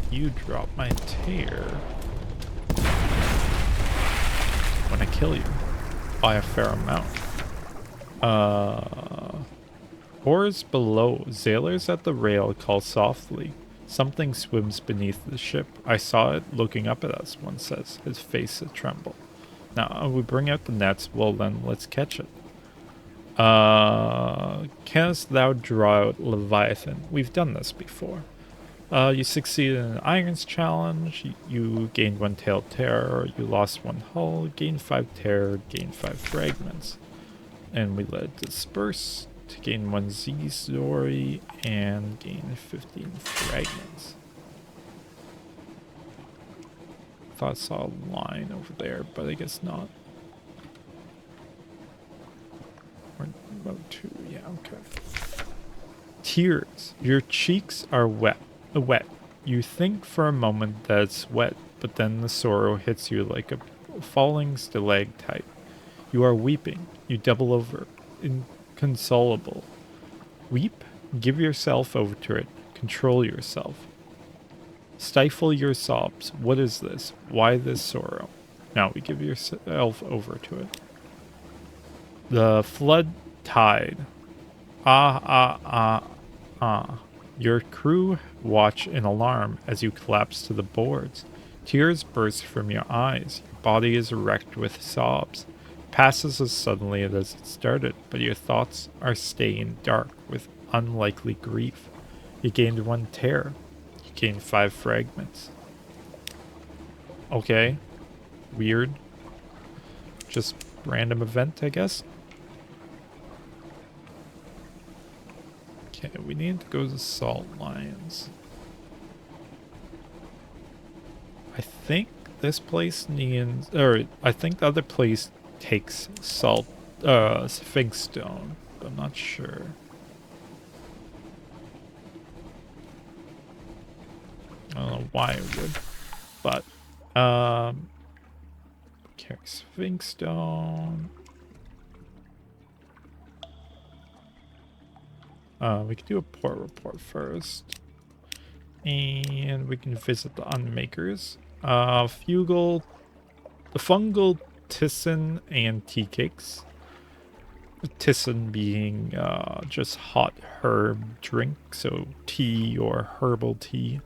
you drop my tear when I kill you by a fair amount. Oars below. Sailors at the rail call softly. Something swims beneath the ship. I saw it looking up at us, one says, his face a tremble. Now, we bring out the nets. Well, then, let's catch it. Canst thou draw out Leviathan? We've done this before. You succeeded in an Irons challenge. You gained 1 tailed terror. You lost 1 hull. Gained 5 terror. Gained 5 fragments. And we let disperse to gain 1 Z story and gain 15 fragments. Thought I saw a line over there, but I guess not. Or about 2, yeah, okay. Tears. Your cheeks are wet. You think for a moment that it's wet, but then the sorrow hits you like a falling stalactite. You are weeping. You double over. Inconsolable. Weep? Give yourself over to it. Control yourself. Stifle your sobs. What is this? Why this sorrow? Now we give yourself over to it. The flood tide. Ah. Your crew watch in alarm as you collapse to the boards. Tears burst from your eyes. Your body is wrecked with sobs. Passes as suddenly as it started, but your thoughts are staying dark with unlikely grief. You gained 1 tear. You gained 5 fragments. Okay. Weird. Just random event, I guess. Okay, we need to go to Salt Lions. I think this place needs, or I think the other place takes Sphinx Stone, but I'm not sure. I don't know why it would, but carry Sphinx Stone. We can do a port report first. And we can visit the Unmakers. The fungal tisson and tea cakes. Tisson being just hot herb drink, so tea or herbal tea.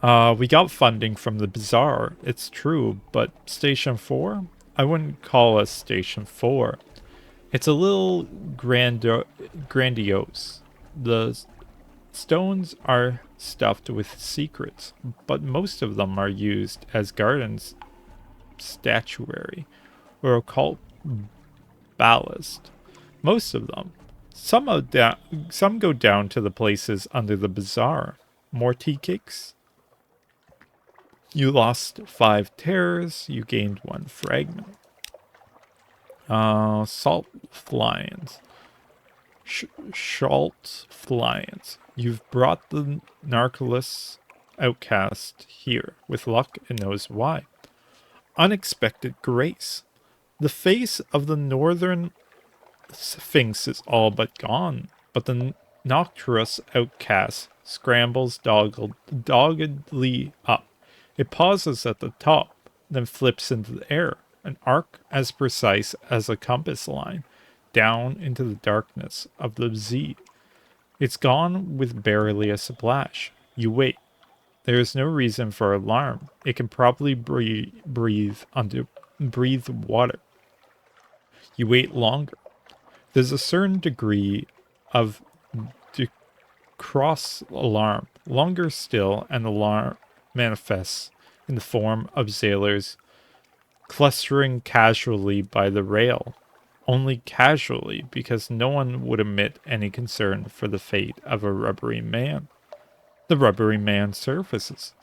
We got funding from the bazaar, it's true, but Station 4? I wouldn't call us Station 4. It's a little grandiose. The stones are stuffed with secrets, but most of them are used as gardens statuary or occult ballast. Most of them. Some go down to the places under the bazaar. More tea cakes? You lost 5 terrors, you gained 1 fragment. Salt flions. Schalt flions. You've brought the Narcolis outcast here. With luck, it knows why. Unexpected grace. The face of the northern Sphinx is all but gone, but the nocturous outcast scrambles doggedly up. It pauses at the top, then flips into the air, an arc as precise as a compass line, down into the darkness of the sea. It's gone with barely a splash. You wait. There is no reason for alarm. It can probably breathe water. You wait longer. There's a certain degree of cross alarm. Longer still, and alarm manifests in the form of sailors clustering casually by the rail. Only casually, because no one would admit any concern for the fate of a rubbery man. The rubbery man surfaces.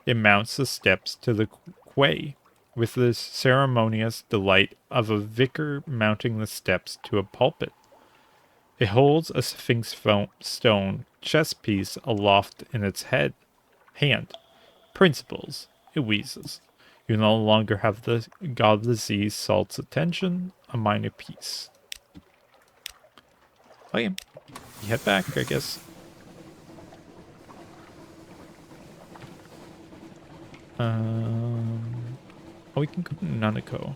It mounts the steps to the quay, with the ceremonious delight of a vicar mounting the steps to a pulpit. It holds a sphinx stone chess piece aloft in its hand. Principles, it wheezes. You no longer have the god of the sea salt's attention, a minor piece. Okay, you head back, I guess. Oh, we can go to Nanako.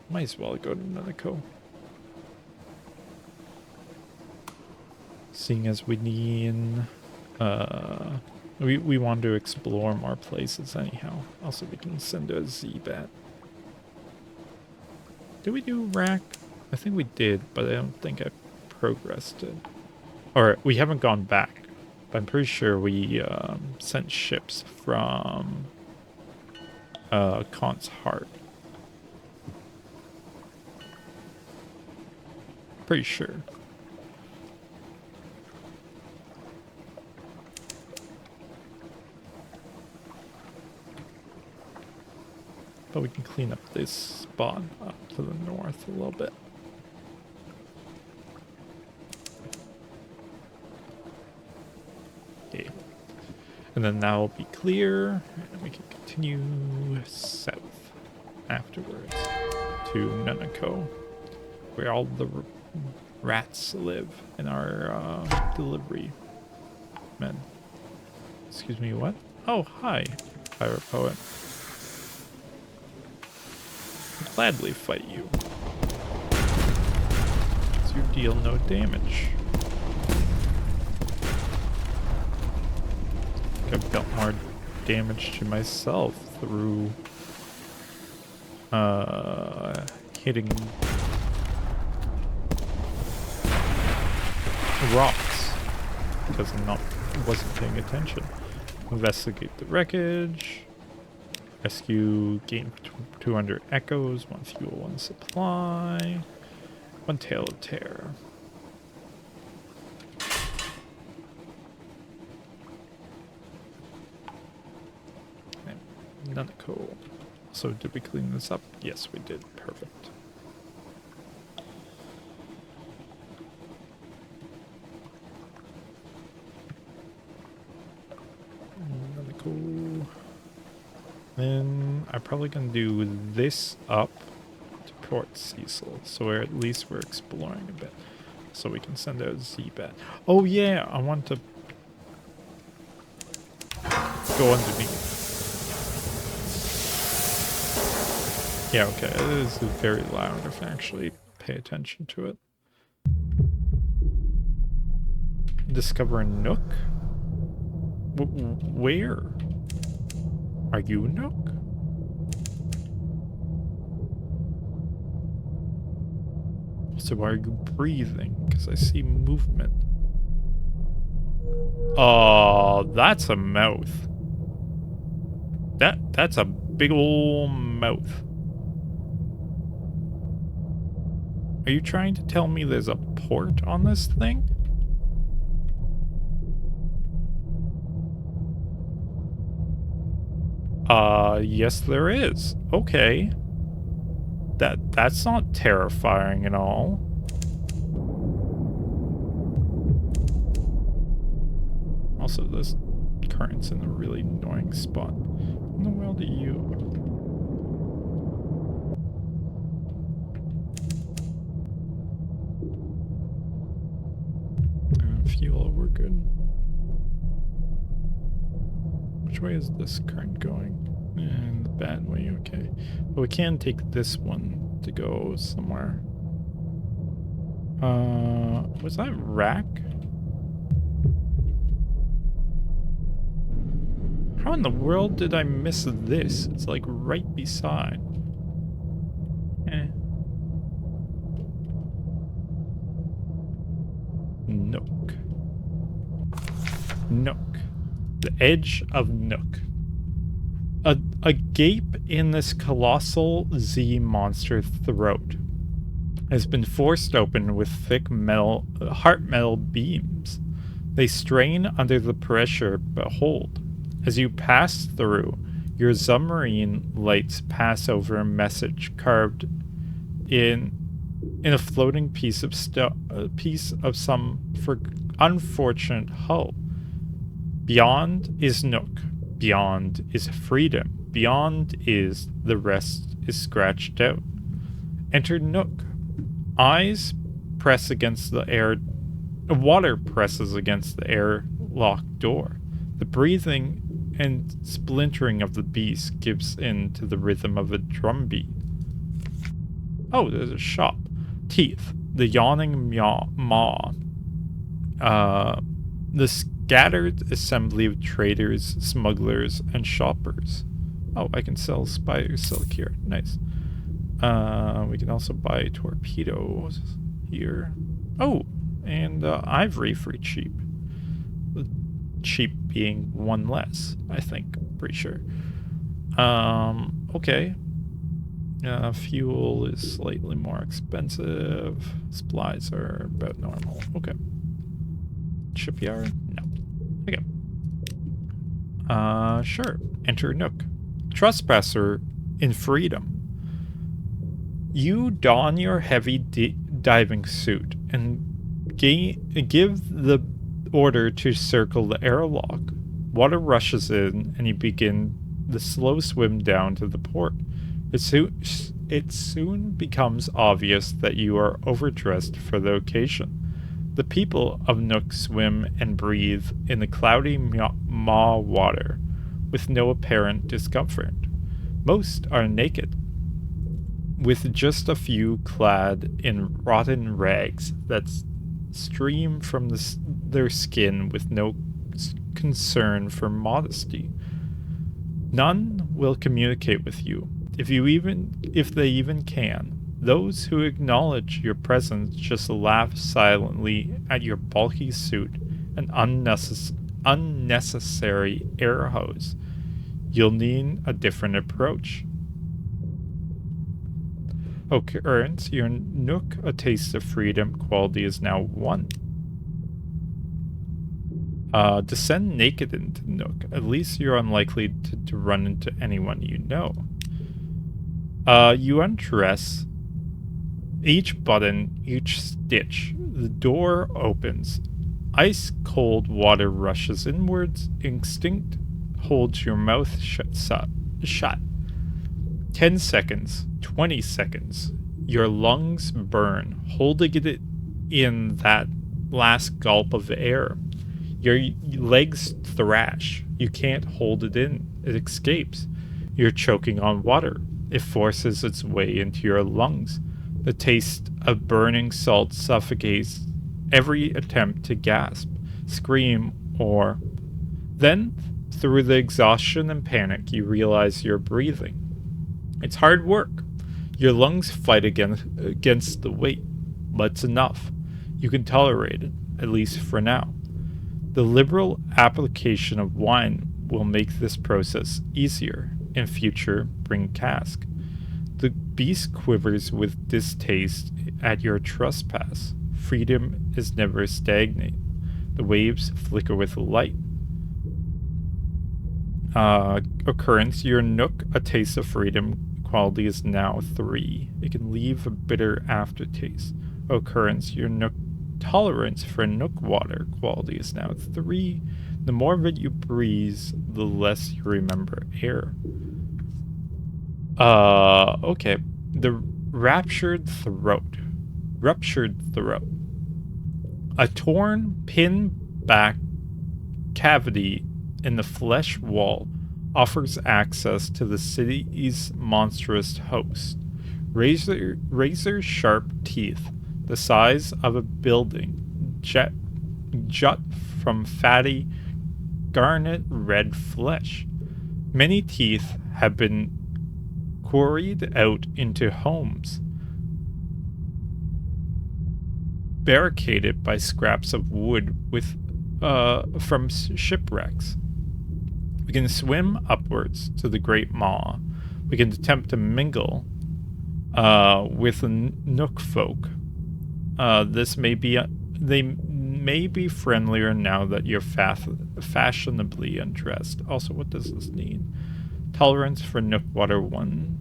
Might as well go to Nanako. Seeing as we need... We want to explore more places anyhow. Also, we can send a Z-Bat. Did we do rack? I think we did, but I don't think I progressed it. Or, we haven't gone back. But I'm pretty sure we sent ships from Khan's Heart. Pretty sure. But we can clean up this spot up to the north a little bit. Okay. And then that will be clear, and we can continue south afterwards to Nanako, where all the rats live in our delivery men. Excuse me, what? Oh, hi, pirate poet. I'll gladly fight you. Because you deal no damage. I've dealt more damage to myself through hitting rocks because wasn't paying attention. Investigate the wreckage. Rescue, gain 200 echoes, 1 fuel, 1 supply, 1 tail of terror. Nanako. So did we clean this up? Yes, we did. Perfect. Nanako. Then I'm probably gonna do this up to Port Cecil, so at least we're exploring a bit. So we can send out Z-Bat. Oh yeah, I want to go underneath. Yeah, okay, this is very loud if I actually pay attention to it. Discover a nook? Where? Are you a nook? So why are you breathing? Because I see movement. Oh, that's a mouth. That's a big ol' mouth. Are you trying to tell me there's a port on this thing? Yes there is. Okay. That's not terrifying at all. Also, this occurrence in a really annoying spot. What in the world are you? Fuel, we're good. Which way is this current going? In the bad way, okay. But we can take this one to go somewhere. Was that rack? How in the world did I miss this? It's like right beside. Nook. Nook. The edge of Nook. A gape in this colossal Z monster throat has been forced open with thick metal, heart metal beams. They strain under the pressure, but hold. As you pass through, your submarine lights pass over a message carved in a floating piece of some unfortunate hull. Beyond is Nook. Beyond is freedom. Beyond is the rest is scratched out. Enter Nook. Eyes press against the air. Water presses against the airlock door. The breathing and splintering of the beast gives in to the rhythm of a drumbeat. Oh, there's a shop. Teeth. The yawning maw. The scattered assembly of traders, smugglers, and shoppers. Oh, I can sell spider silk here. Nice. We can also buy torpedoes here. Oh, and ivory for cheap. Cheap being one less, I think. Pretty sure. Okay. Fuel is slightly more expensive. Supplies are about normal. Okay. Shipyard? No. Okay. Sure. Enter Nook. Trespasser in freedom. You don your heavy diving suit and give the order to circle the airlock. Water rushes in and you begin the slow swim down to the port. It soon becomes obvious that you are overdressed for the occasion. The people of Nook swim and breathe in the cloudy maw water with no apparent discomfort. Most are naked, with just a few clad in rotten rags that stream from their skin with no concern for modesty. None will communicate with you, if they even can. Those who acknowledge your presence just laugh silently at your bulky suit and unnecessary air hose. You'll need a different approach. Occurrence, your Nook, a taste of freedom quality is now 1. Descend naked into Nook. At least you're unlikely to run into anyone you know. You undress. Each button, each stitch. The door opens. Ice cold water rushes inwards. Instinct holds your mouth shut. 10 seconds. 20 seconds. Your lungs burn, holding it in that last gulp of air. Your legs thrash. You can't hold it in. It escapes. You're choking on water. It forces its way into your lungs. The taste of burning salt suffocates every attempt to gasp, scream, or... Then, through the exhaustion and panic, you realize you're breathing. It's hard work. Your lungs fight against the weight, but it's enough. You can tolerate it, at least for now. The liberal application of wine will make this process easier. In future, bring cask. The beast quivers with distaste at your trespass. Freedom is never stagnant. The waves flicker with light. Occurrence, your Nook, a taste of freedom quality is now 3. It can leave a bitter aftertaste. Occurrence, your Nook, tolerance for Nook water quality is now 3. The more of it you breathe, the less you remember air. Okay. The ruptured throat. Ruptured throat. A torn, pin-back cavity in the flesh wall offers access to the city's monstrous host. Razor sharp teeth, the size of a building, jut from fatty, garnet red flesh. Many teeth have been quarried out into homes, barricaded by scraps of wood from shipwrecks. We can swim upwards to the Great Maw. We can attempt to mingle with the Nook folk. They may be friendlier now that you're fashionably undressed. Also, what does this mean? Tolerance for Nook water 1.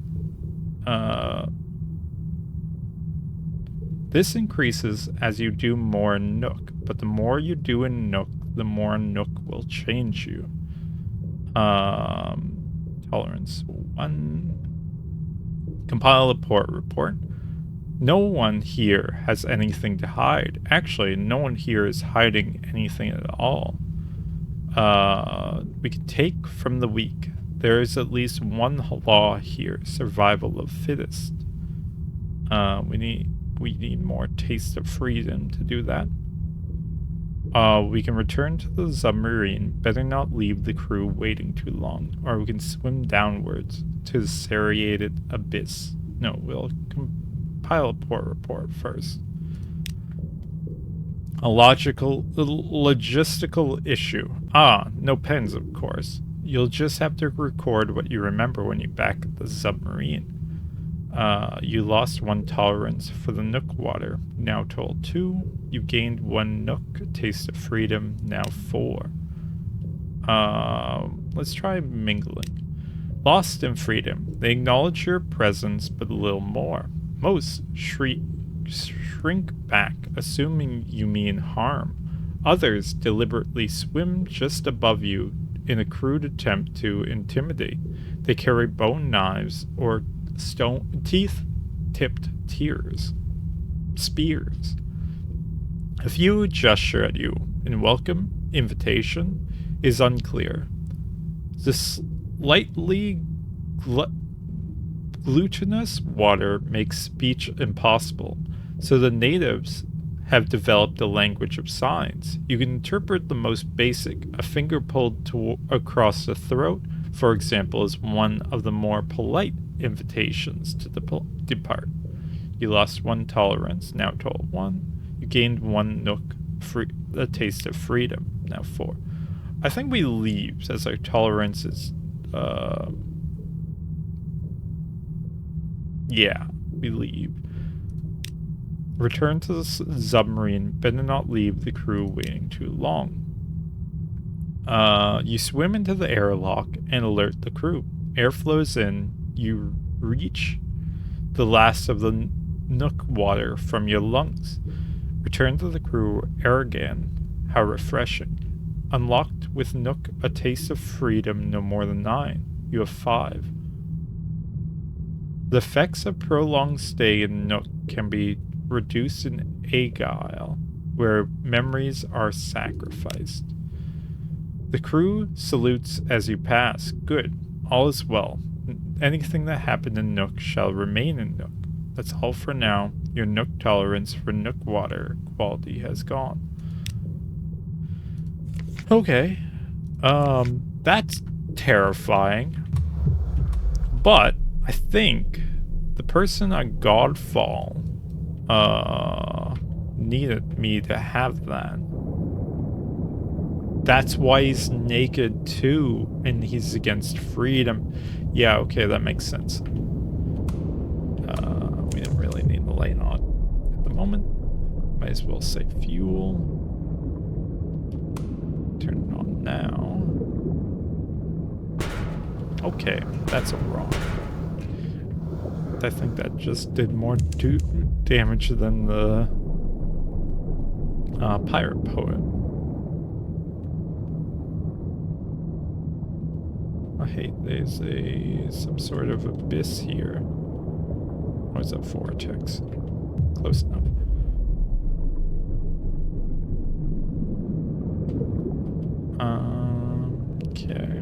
This increases as you do more Nook, but the more you do in Nook, the more Nook will change you. Tolerance 1. Compile a port report. No one here has anything to hide. Actually, no one here is hiding anything at all. We can take from the weak. There is at least one law here, survival of fittest. We need more taste of freedom to do that. We can return to the submarine. Better not leave the crew waiting too long, or we can swim downwards to the serrated abyss. No, we'll compile a port report first. A logistical issue. No pens, of course. You'll just have to record what you remember when you're back at the submarine. You lost 1 tolerance for the Nook water, now told 2. You gained 1 Nook, taste of freedom, now 4. Let's try mingling. Lost in freedom. They acknowledge your presence, but a little more. Most shrink back, assuming you mean harm. Others deliberately swim just above you in a crude attempt to intimidate. They carry bone knives or teeth-tipped spears. A few gesture at you in welcome invitation is unclear. The slightly glutinous water makes speech impossible, so the natives have developed a language of signs. You can interpret the most basic. A finger pulled across the throat, for example, is one of the more polite invitations to depart. You lost 1 tolerance, now told 1. You gained 1 Nook, a taste of freedom, now 4. I think we leave, as our tolerance is, yeah, we leave. Return to the submarine, better not leave the crew waiting too long. You swim into the airlock and alert the crew. Air flows in. You reach the last of the Nook water from your lungs. Return to the crew. Air again. How refreshing. Unlocked with Nook, a taste of freedom, no more than 9. You have 5. The effects of prolonged stay in Nook can be reduced in Agile, where memories are sacrificed. The crew salutes as you pass. Good. All is well. Anything that happened in Nook shall remain in Nook. That's all for now. Your Nook tolerance for Nook water quality has gone. Okay. That's terrifying. But I think the person on Godfall needed me to have that. That's why he's naked too, and he's against freedom. Yeah, okay, that makes sense. We don't really need the light on at the moment. Might as well save fuel. Turn it on now. Okay, that's a wrong. I think that just did more damage than the pirate poet. Oh, hey, there's some sort of abyss here. What's up, vortex? Close enough. Okay.